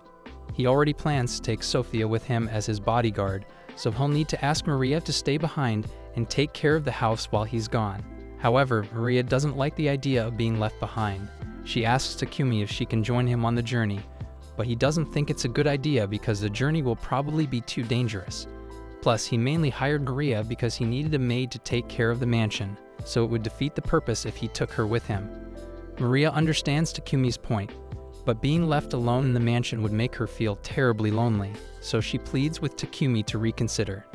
He already plans to take Sophia with him as his bodyguard, so he'll need to ask Maria to stay behind and take care of the house while he's gone. However, Maria doesn't like the idea of being left behind. She asks Takumi if she can join him on the journey, but he doesn't think it's a good idea because the journey will probably be too dangerous. Plus, he mainly hired Maria because he needed a maid to take care of the mansion, so it would defeat the purpose if he took her with him. Maria understands Takumi's point, but being left alone in the mansion would make her feel terribly lonely, so she pleads with Takumi to reconsider.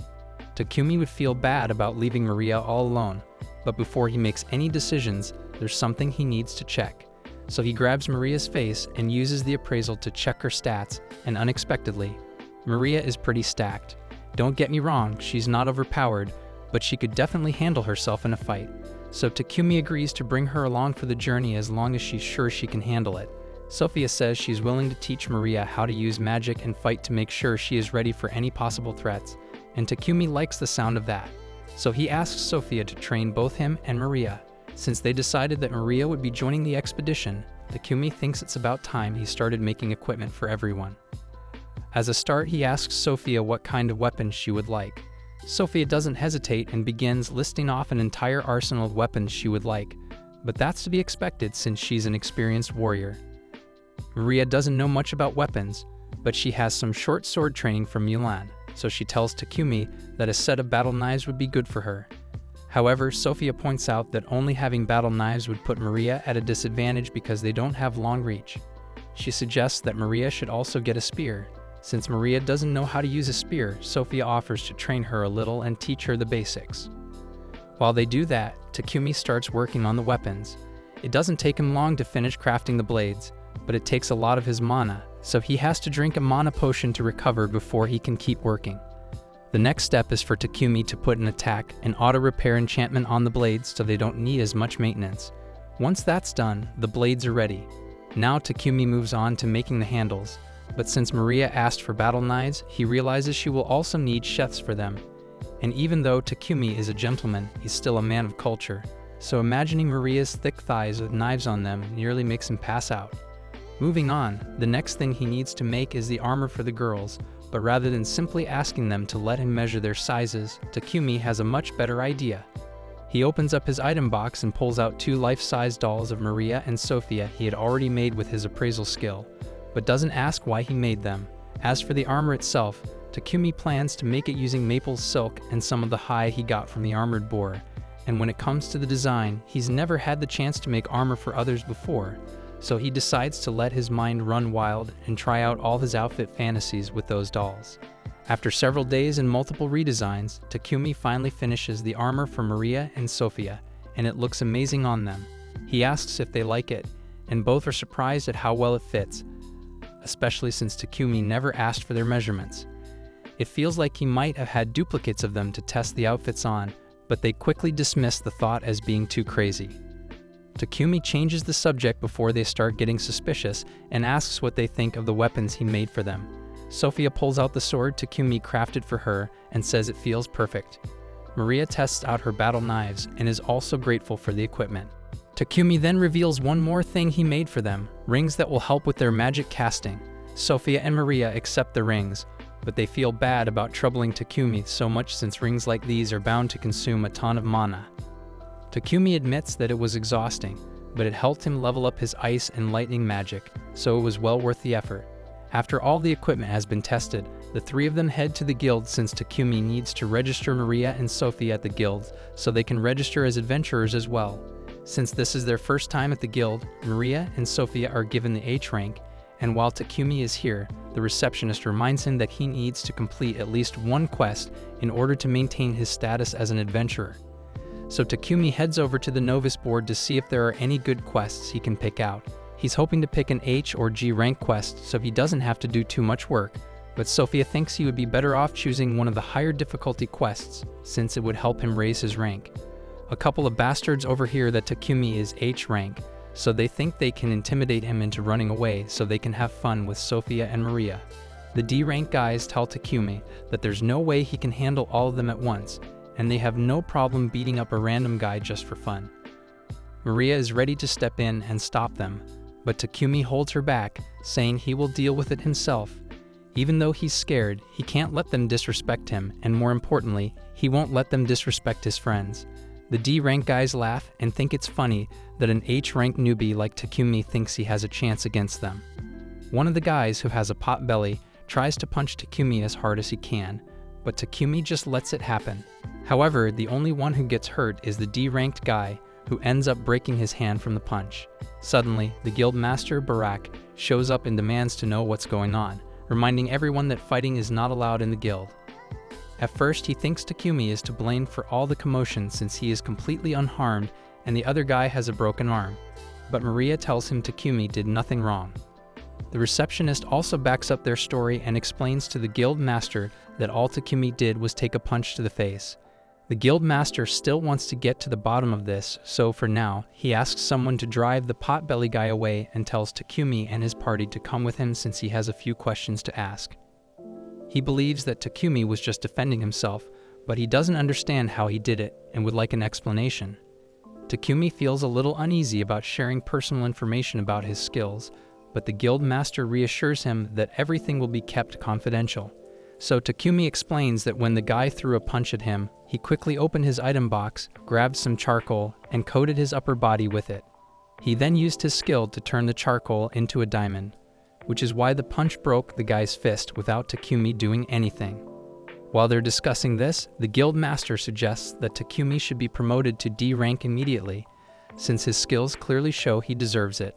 Takumi would feel bad about leaving Maria all alone, but before he makes any decisions, there's something he needs to check. So he grabs Maria's face and uses the appraisal to check her stats, and unexpectedly, Maria is pretty stacked. Don't get me wrong, she's not overpowered, but she could definitely handle herself in a fight. So Takumi agrees to bring her along for the journey as long as she's sure she can handle it. Sophia says she's willing to teach Maria how to use magic and fight to make sure she is ready for any possible threats, and Takumi likes the sound of that. So he asks Sophia to train both him and Maria. Since they decided that Maria would be joining the expedition, Takumi thinks it's about time he started making equipment for everyone. As a start, he asks Sophia what kind of weapons she would like. Sophia doesn't hesitate and begins listing off an entire arsenal of weapons she would like, but that's to be expected since she's an experienced warrior. Maria doesn't know much about weapons, but she has some short sword training from Mulan, so she tells Takumi that a set of battle knives would be good for her. However, Sophia points out that only having battle knives would put Maria at a disadvantage because they don't have long reach. She suggests that Maria should also get a spear. Since Maria doesn't know how to use a spear, Sophia offers to train her a little and teach her the basics. While they do that, Takumi starts working on the weapons. It doesn't take him long to finish crafting the blades, but it takes a lot of his mana, so he has to drink a mana potion to recover before he can keep working. The next step is for Takumi to put an attack and auto-repair enchantment on the blades so they don't need as much maintenance. Once that's done, the blades are ready. Now Takumi moves on to making the handles, but since Maria asked for battle knives, he realizes she will also need sheaths for them. And even though Takumi is a gentleman, he's still a man of culture, so imagining Maria's thick thighs with knives on them nearly makes him pass out. Moving on, the next thing he needs to make is the armor for the girls, but rather than simply asking them to let him measure their sizes, Takumi has a much better idea. He opens up his item box and pulls out 2 life-size dolls of Maria and Sophia he had already made with his appraisal skill, but doesn't ask why he made them. As for the armor itself, Takumi plans to make it using maple silk and some of the hide he got from the armored boar, and when it comes to the design, he's never had the chance to make armor for others before, so he decides to let his mind run wild and try out all his outfit fantasies with those dolls. After several days and multiple redesigns, Takumi finally finishes the armor for Maria and Sophia, and it looks amazing on them. He asks if they like it, and both are surprised at how well it fits, especially since Takumi never asked for their measurements. It feels like he might have had duplicates of them to test the outfits on, but they quickly dismiss the thought as being too crazy. Takumi changes the subject before they start getting suspicious and asks what they think of the weapons he made for them. Sophia pulls out the sword Takumi crafted for her and says it feels perfect. Maria tests out her battle knives and is also grateful for the equipment. Takumi then reveals one more thing he made for them, rings that will help with their magic casting. Sophia and Maria accept the rings, but they feel bad about troubling Takumi so much since rings like these are bound to consume a ton of mana. Takumi admits that it was exhausting, but it helped him level up his ice and lightning magic, so it was well worth the effort. After all the equipment has been tested, the 3 of them head to the guild since Takumi needs to register Maria and Sophia at the guild so they can register as adventurers as well. Since this is their first time at the guild, Maria and Sophia are given the H rank, and while Takumi is here, the receptionist reminds him that he needs to complete at least one quest in order to maintain his status as an adventurer. So Takumi heads over to the novice board to see if there are any good quests he can pick out. He's hoping to pick an H or G rank quest so he doesn't have to do too much work, but Sophia thinks he would be better off choosing one of the higher difficulty quests since it would help him raise his rank. A couple of bastards overhear that Takumi is H rank, so they think they can intimidate him into running away so they can have fun with Sophia and Maria. The D-rank guys tell Takumi that there's no way he can handle all of them at once, and they have no problem beating up a random guy just for fun. Maria is ready to step in and stop them, but Takumi holds her back, saying he will deal with it himself. Even though he's scared, he can't let them disrespect him, and more importantly, he won't let them disrespect his friends. The D-rank guys laugh and think it's funny that an H-rank newbie like Takumi thinks he has a chance against them. One of the guys, who has a pot belly, tries to punch Takumi as hard as he can, but Takumi just lets it happen. However, the only one who gets hurt is the D-ranked guy, who ends up breaking his hand from the punch. Suddenly, the guild master, Barak, shows up and demands to know what's going on, reminding everyone that fighting is not allowed in the guild. At first, he thinks Takumi is to blame for all the commotion since he is completely unharmed and the other guy has a broken arm, but Maria tells him Takumi did nothing wrong. The receptionist also backs up their story and explains to the guild master that all Takumi did was take a punch to the face. The guild master still wants to get to the bottom of this, so for now, he asks someone to drive the potbelly guy away and tells Takumi and his party to come with him since he has a few questions to ask. He believes that Takumi was just defending himself, but he doesn't understand how he did it and would like an explanation. Takumi feels a little uneasy about sharing personal information about his skills, but the guild master reassures him that everything will be kept confidential. So Takumi explains that when the guy threw a punch at him, he quickly opened his item box, grabbed some charcoal, and coated his upper body with it. He then used his skill to turn the charcoal into a diamond, which is why the punch broke the guy's fist without Takumi doing anything. While they're discussing this, the guild master suggests that Takumi should be promoted to D rank immediately, since his skills clearly show he deserves it.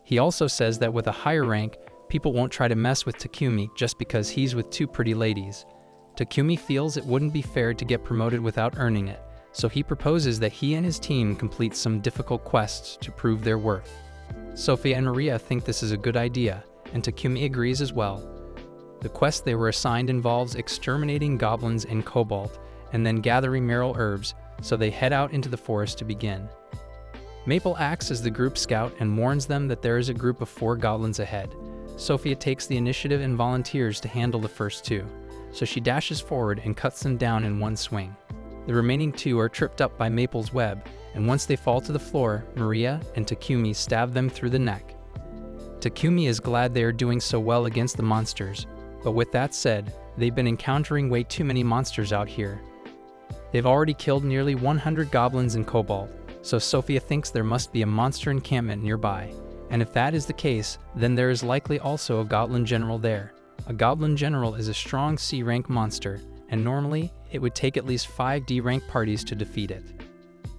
He also says that with a higher rank, people won't try to mess with Takumi just because he's with two pretty ladies. Takumi feels it wouldn't be fair to get promoted without earning it, so he proposes that he and his team complete some difficult quests to prove their worth. Sophia and Maria think this is a good idea, and Takumi agrees as well. The quest they were assigned involves exterminating goblins and kobold, and then gathering merle herbs, so they head out into the forest to begin. Maple acts as the group scout and warns them that there is a group of 4 goblins ahead. Sophia takes the initiative and volunteers to handle the first 2, so she dashes forward and cuts them down in one swing. The remaining 2 are tripped up by Maple's web, and once they fall to the floor, Maria and Takumi stab them through the neck. Takumi is glad they are doing so well against the monsters, but with that said, they've been encountering way too many monsters out here. They've already killed nearly 100 goblins and kobold, so Sophia thinks there must be a monster encampment nearby. And if that is the case, then there is likely also a goblin general there. A goblin general is a strong C-rank monster, and normally, it would take at least 5 D-rank parties to defeat it.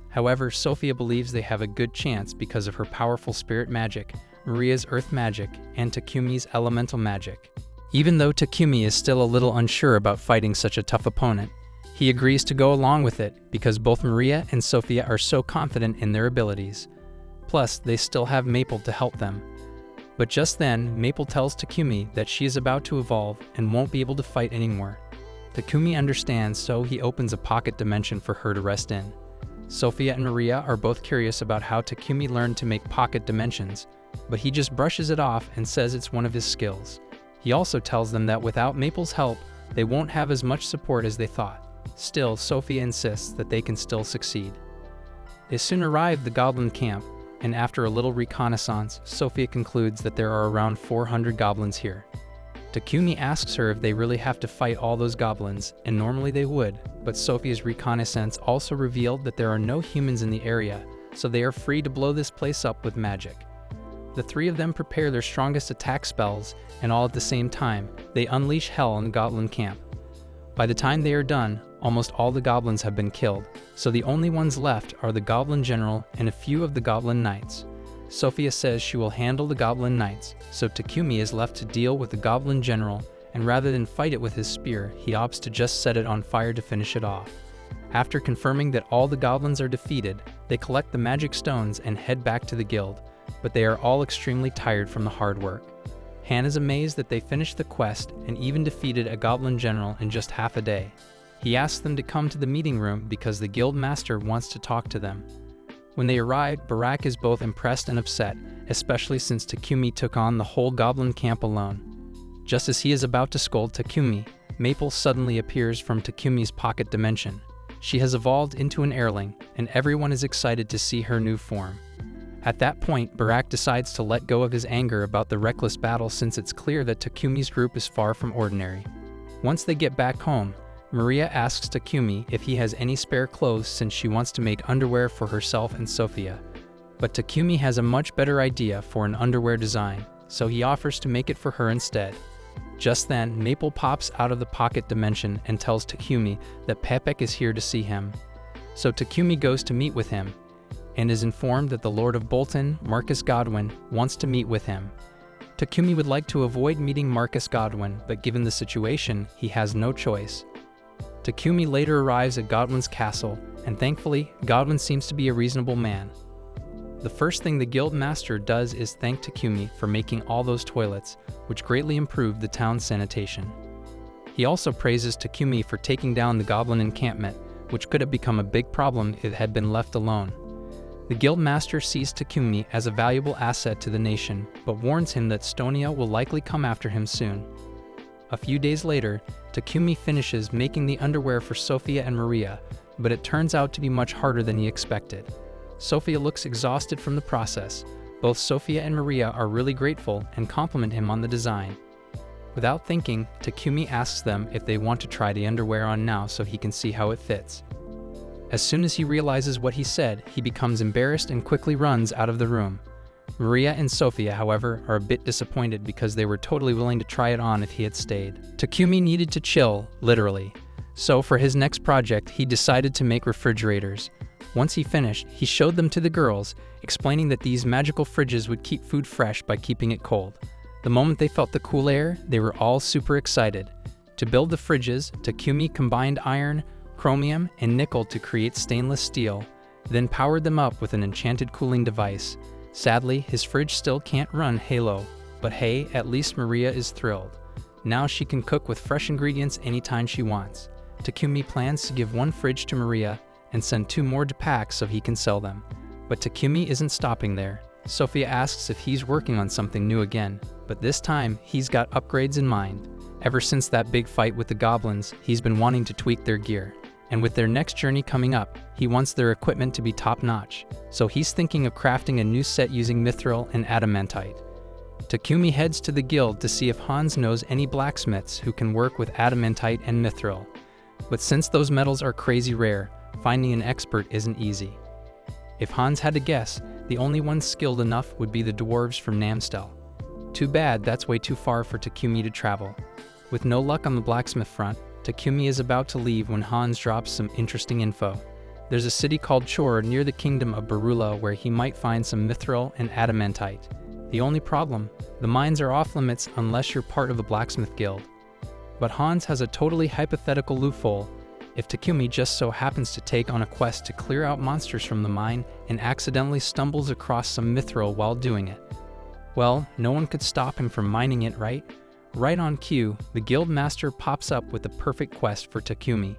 However, Sophia believes they have a good chance because of her powerful spirit magic, Maria's earth magic, and Takumi's elemental magic. Even though Takumi is still a little unsure about fighting such a tough opponent, he agrees to go along with it because both Maria and Sophia are so confident in their abilities. Plus, they still have Maple to help them. But just then, Maple tells Takumi that she is about to evolve and won't be able to fight anymore. Takumi understands, so he opens a pocket dimension for her to rest in. Sophia and Maria are both curious about how Takumi learned to make pocket dimensions, but he just brushes it off and says it's one of his skills. He also tells them that without Maple's help, they won't have as much support as they thought. Still, Sophia insists that they can still succeed. They soon arrive at the goblin camp, and after a little reconnaissance, Sophia concludes that there are around 400 goblins here. Takumi asks her if they really have to fight all those goblins, and normally they would, but Sophia's reconnaissance also revealed that there are no humans in the area, so they are free to blow this place up with magic. The 3 of them prepare their strongest attack spells, and all at the same time, they unleash hell on the goblin camp. By the time they are done, almost all the goblins have been killed, so the only ones left are the goblin general and a few of the goblin knights. Sophia says she will handle the goblin knights, so Takumi is left to deal with the goblin general, and rather than fight it with his spear, he opts to just set it on fire to finish it off. After confirming that all the goblins are defeated, they collect the magic stones and head back to the guild, but they are all extremely tired from the hard work. Han is amazed that they finished the quest and even defeated a goblin general in just half a day. He asks them to come to the meeting room because the guild master wants to talk to them. When they arrive, Barak is both impressed and upset, especially since Takumi took on the whole goblin camp alone. Just as he is about to scold Takumi, Maple suddenly appears from Takumi's pocket dimension. She has evolved into an airling, and everyone is excited to see her new form. At that point, Barak decides to let go of his anger about the reckless battle since it's clear that Takumi's group is far from ordinary. Once they get back home, Maria asks Takumi if he has any spare clothes since she wants to make underwear for herself and Sophia. But Takumi has a much better idea for an underwear design, so he offers to make it for her instead. Just then, Maple pops out of the pocket dimension and tells Takumi that Pepek is here to see him. So Takumi goes to meet with him, and is informed that the Lord of Bolton, Marcus Godwin, wants to meet with him. Takumi would like to avoid meeting Marcus Godwin, but given the situation, he has no choice. Takumi later arrives at Godwin's castle, and thankfully, Godwin seems to be a reasonable man. The first thing the guild master does is thank Takumi for making all those toilets, which greatly improved the town's sanitation. He also praises Takumi for taking down the goblin encampment, which could have become a big problem if it had been left alone. The guild master sees Takumi as a valuable asset to the nation, but warns him that Stonia will likely come after him soon. A few days later, Takumi finishes making the underwear for Sophia and Maria, but it turns out to be much harder than he expected. Sophia looks exhausted from the process. Both Sophia and Maria are really grateful and compliment him on the design. Without thinking, Takumi asks them if they want to try the underwear on now so he can see how it fits. As soon as he realizes what he said, he becomes embarrassed and quickly runs out of the room. Maria and Sophia, however, are a bit disappointed because they were totally willing to try it on if he had stayed. Takumi needed to chill, literally. So for his next project, he decided to make refrigerators. Once he finished, he showed them to the girls, explaining that these magical fridges would keep food fresh by keeping it cold. The moment they felt the cool air, they were all super excited. To build the fridges, Takumi combined iron, chromium, and nickel to create stainless steel, then powered them up with an enchanted cooling device. Sadly, his fridge still can't run Halo, but hey, at least Maria is thrilled. Now she can cook with fresh ingredients anytime she wants. Takumi plans to give one fridge to Maria and send 2 more to pack so he can sell them. But Takumi isn't stopping there. Sophia asks if he's working on something new again, but this time he's got upgrades in mind. Ever since that big fight with the goblins, he's been wanting to tweak their gear. And with their next journey coming up, he wants their equipment to be top-notch. So he's thinking of crafting a new set using mithril and adamantite. Takumi heads to the guild to see if Hans knows any blacksmiths who can work with adamantite and mithril. But since those metals are crazy rare, finding an expert isn't easy. If Hans had to guess, the only ones skilled enough would be the dwarves from Namstel. Too bad that's way too far for Takumi to travel. With no luck on the blacksmith front, Takumi is about to leave when Hans drops some interesting info. There's a city called Chor near the kingdom of Barula where he might find some mithril and adamantite. The only problem, the mines are off limits unless you're part of a blacksmith guild. But Hans has a totally hypothetical loophole if Takumi just so happens to take on a quest to clear out monsters from the mine and accidentally stumbles across some mithril while doing it. Well, no one could stop him from mining it, right? Right on cue, the guild master pops up with the perfect quest for Takumi.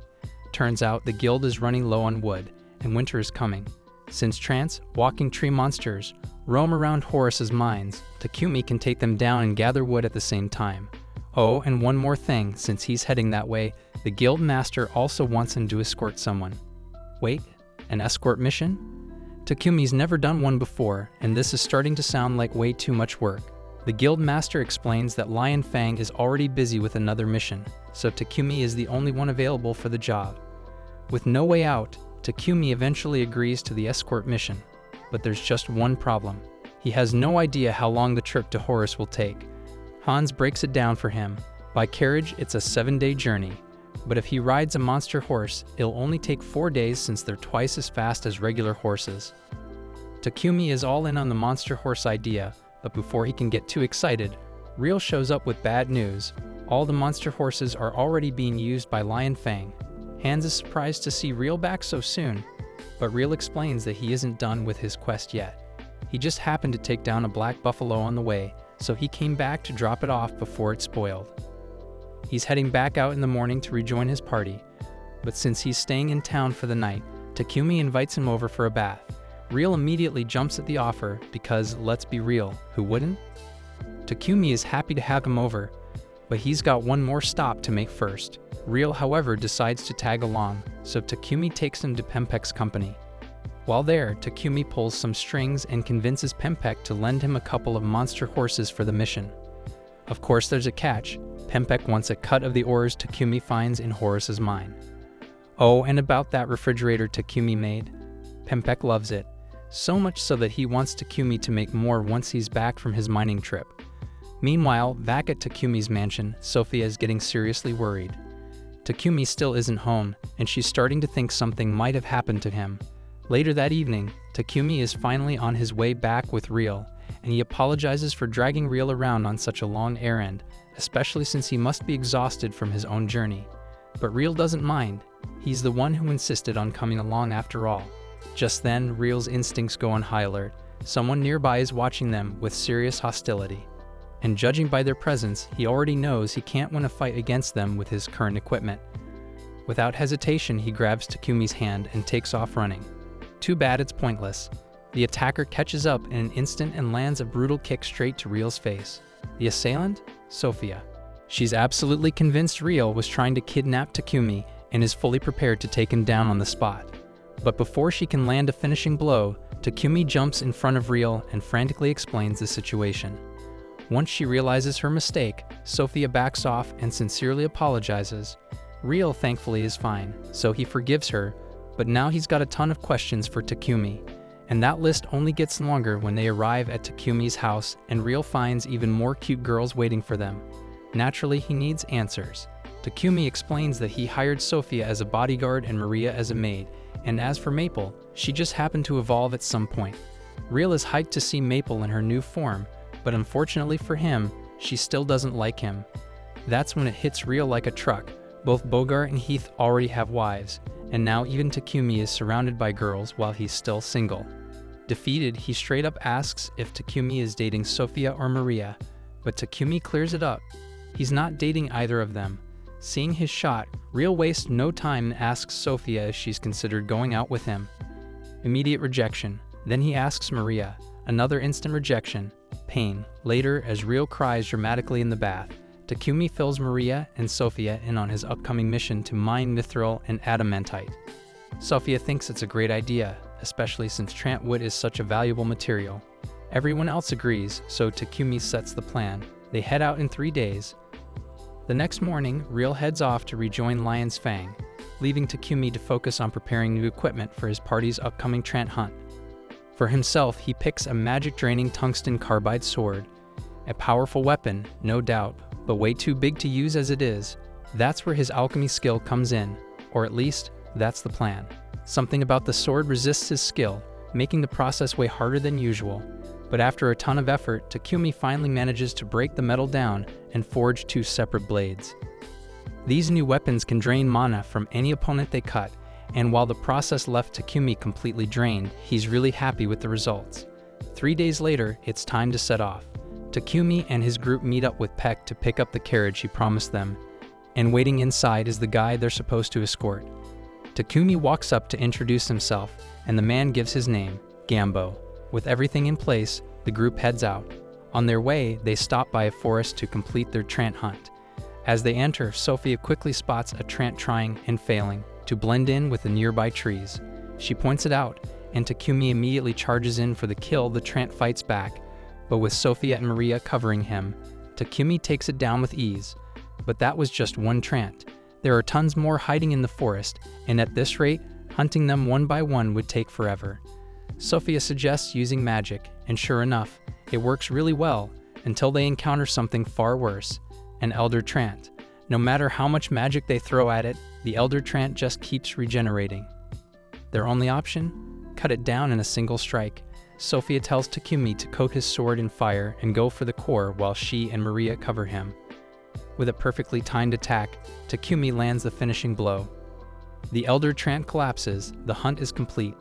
Turns out the guild is running low on wood, and winter is coming. Since trance, walking tree monsters roam around Horus's mines, Takumi can take them down and gather wood at the same time. Oh, and one more thing, since he's heading that way, the guild master also wants him to escort someone. Wait, an escort mission? Takumi's never done one before, and this is starting to sound like way too much work. The guild master explains that Lion Fang is already busy with another mission, so Takumi is the only one available for the job. With no way out, Takumi eventually agrees to the escort mission. But there's just one problem. He has no idea how long the trip to Horus will take. Hans breaks it down for him. By carriage, it's a 7-day journey. But if he rides a monster horse, it'll only take 4 days since they're twice as fast as regular horses. Takumi is all in on the monster horse idea, but before he can get too excited, Real shows up with bad news. All the monster horses are already being used by Lion Fang. Hans is surprised to see Real back so soon, but Real explains that he isn't done with his quest yet. He just happened to take down a black buffalo on the way, so he came back to drop it off before it spoiled. He's heading back out in the morning to rejoin his party, but since he's staying in town for the night, Takumi invites him over for a bath. Real immediately jumps at the offer because, let's be real, who wouldn't? Takumi is happy to have him over, but he's got one more stop to make first. Real, however, decides to tag along, so Takumi takes him to Pempek's company. While there, Takumi pulls some strings and convinces Pempek to lend him a couple of monster horses for the mission. Of course, there's a catch. Pempek wants a cut of the ores Takumi finds in Horus's mine. Oh, and about that refrigerator Takumi made. Pempek loves it, so much so that he wants Takumi to make more once he's back from his mining trip. Meanwhile, back at Takumi's mansion, Sophia is getting seriously worried. Takumi still isn't home, and she's starting to think something might have happened to him. Later that evening, Takumi is finally on his way back with Real, and he apologizes for dragging Real around on such a long errand, especially since he must be exhausted from his own journey. But Real doesn't mind. He's the one who insisted on coming along after all. Just then, Real's instincts go on high alert. Someone nearby is watching them with serious hostility. And judging by their presence, he already knows he can't win a fight against them with his current equipment. Without hesitation, he grabs Takumi's hand and takes off running. Too bad it's pointless. The attacker catches up in an instant and lands a brutal kick straight to Real's face. The assailant? Sophia. She's absolutely convinced Real was trying to kidnap Takumi and is fully prepared to take him down on the spot. But before she can land a finishing blow, Takumi jumps in front of Real and frantically explains the situation. Once she realizes her mistake, Sophia backs off and sincerely apologizes. Real, thankfully, is fine, so he forgives her, but now he's got a ton of questions for Takumi, and that list only gets longer when they arrive at Takumi's house and Real finds even more cute girls waiting for them. Naturally, he needs answers. Takumi explains that he hired Sophia as a bodyguard and Maria as a maid, and as for Maple, she just happened to evolve at some point. Real is hyped to see Maple in her new form, but unfortunately for him, she still doesn't like him. That's when it hits Real like a truck. Both Bogart and Heath already have wives, and now even Takumi is surrounded by girls while he's still single. Defeated, he straight up asks if Takumi is dating Sophia or Maria, but Takumi clears it up. He's not dating either of them. Seeing his shot, Real wastes no time and asks Sophia if she's considered going out with him. Immediate rejection. Then he asks Maria. Another instant rejection. Pain. Later, as Real cries dramatically in the bath, Takumi fills Maria and Sophia in on his upcoming mission to mine mithril and adamantite. Sophia thinks it's a great idea, especially since Trantwood is such a valuable material. Everyone else agrees, so Takumi sets the plan. They head out in 3 days. The next morning, Real heads off to rejoin Lion's Fang, leaving Takumi to focus on preparing new equipment for his party's upcoming Trant hunt. For himself, he picks a magic-draining tungsten carbide sword. A powerful weapon, no doubt, but way too big to use as it is. That's where his alchemy skill comes in, or at least, that's the plan. Something about the sword resists his skill, making the process way harder than usual. But after a ton of effort, Takumi finally manages to break the metal down and forge 2 separate blades. These new weapons can drain mana from any opponent they cut, and while the process left Takumi completely drained, he's really happy with the results. 3 days later, it's time to set off. Takumi and his group meet up with Peck to pick up the carriage he promised them, and waiting inside is the guy they're supposed to escort. Takumi walks up to introduce himself, and the man gives his name, Gambo. With everything in place, the group heads out. On their way, they stop by a forest to complete their Trant hunt. As they enter, Sophia quickly spots a Trant trying and failing to blend in with the nearby trees. She points it out, and Takumi immediately charges in for the kill. The Trant fights back, but with Sophia and Maria covering him, Takumi takes it down with ease. But that was just one Trant. There are tons more hiding in the forest, and at this rate, hunting them one by one would take forever. Sophia suggests using magic, and sure enough, it works really well until they encounter something far worse, an Elder Trant. No matter how much magic they throw at it, the Elder Trant just keeps regenerating. Their only option? Cut it down in a single strike. Sophia tells Takumi to coat his sword in fire and go for the core while she and Maria cover him. With a perfectly timed attack, Takumi lands the finishing blow. The Elder Trant collapses, the hunt is complete,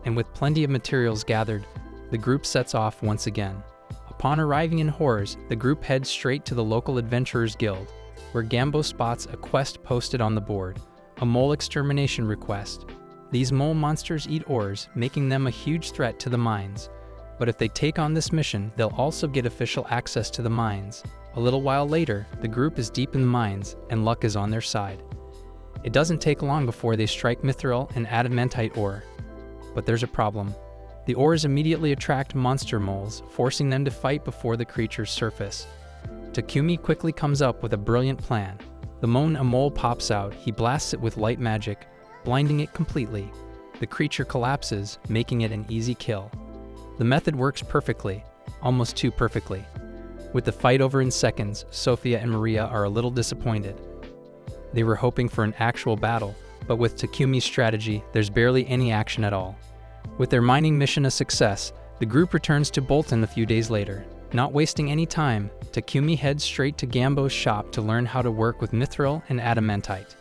and with plenty of materials gathered, the group sets off once again. Upon arriving in Horrors, the group heads straight to the local Adventurers Guild, where Gambo spots a quest posted on the board, a mole extermination request. These mole monsters eat ores, making them a huge threat to the mines. But if they take on this mission, they'll also get official access to the mines. A little while later, the group is deep in the mines, and luck is on their side. It doesn't take long before they strike mithril and adamantite ore. But there's a problem. The ores immediately attract monster moles, forcing them to fight before the creatures surface. Takumi quickly comes up with a brilliant plan. The moment a mole pops out, he blasts it with light magic, blinding it completely. The creature collapses, making it an easy kill. The method works perfectly, almost too perfectly. With the fight over in seconds, Sophia and Maria are a little disappointed. They were hoping for an actual battle, but with Takumi's strategy, there's barely any action at all. With their mining mission a success, the group returns to Bolton a few days later. Not wasting any time, Takumi heads straight to Gambo's shop to learn how to work with mithril and adamantite.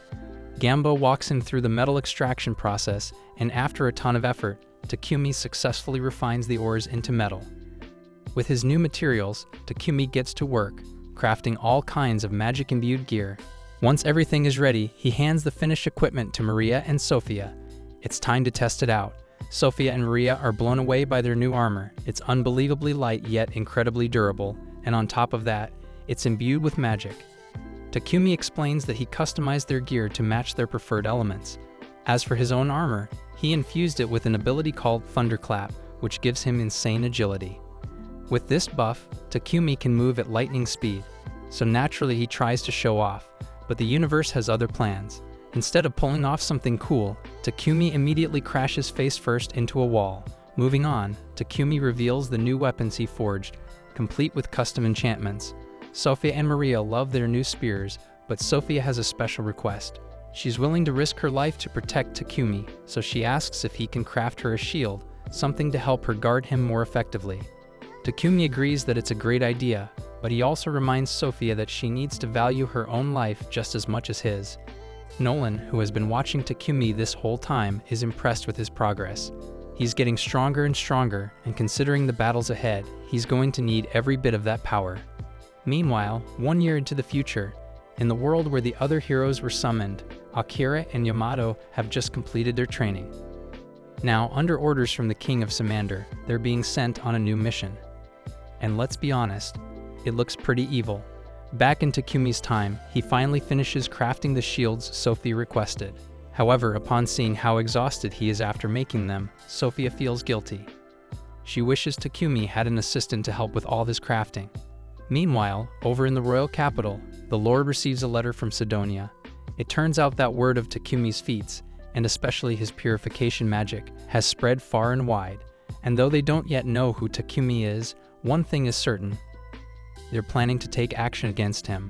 Gambo walks him through the metal extraction process, and after a ton of effort, Takumi successfully refines the ores into metal. With his new materials, Takumi gets to work, crafting all kinds of magic-imbued gear. Once everything is ready, he hands the finished equipment to Maria and Sophia. It's time to test it out. Sophia and Maria are blown away by their new armor. It's unbelievably light yet incredibly durable, and on top of that, it's imbued with magic. Takumi explains that he customized their gear to match their preferred elements. As for his own armor, he infused it with an ability called Thunderclap, which gives him insane agility. With this buff, Takumi can move at lightning speed, so naturally he tries to show off, but the universe has other plans. Instead of pulling off something cool, Takumi immediately crashes face first into a wall. Moving on, Takumi reveals the new weapons he forged, complete with custom enchantments. Sophia and Maria love their new spears, but Sophia has a special request. She's willing to risk her life to protect Takumi, so she asks if he can craft her a shield, something to help her guard him more effectively. Takumi agrees that it's a great idea, but he also reminds Sophia that she needs to value her own life just as much as his. Nolan, who has been watching Takumi this whole time, is impressed with his progress. He's getting stronger and stronger, and considering the battles ahead, he's going to need every bit of that power. Meanwhile, 1 year into the future, in the world where the other heroes were summoned, Akira and Yamato have just completed their training. Now, under orders from the King of Samander, they're being sent on a new mission. And let's be honest, it looks pretty evil. Back in Takumi's time, he finally finishes crafting the shields Sophia requested. However, upon seeing how exhausted he is after making them, Sophia feels guilty. She wishes Takumi had an assistant to help with all this crafting. Meanwhile, over in the royal capital, the Lord receives a letter from Sidonia. It turns out that word of Takumi's feats, and especially his purification magic, has spread far and wide. And though they don't yet know who Takumi is, one thing is certain. They're planning to take action against him.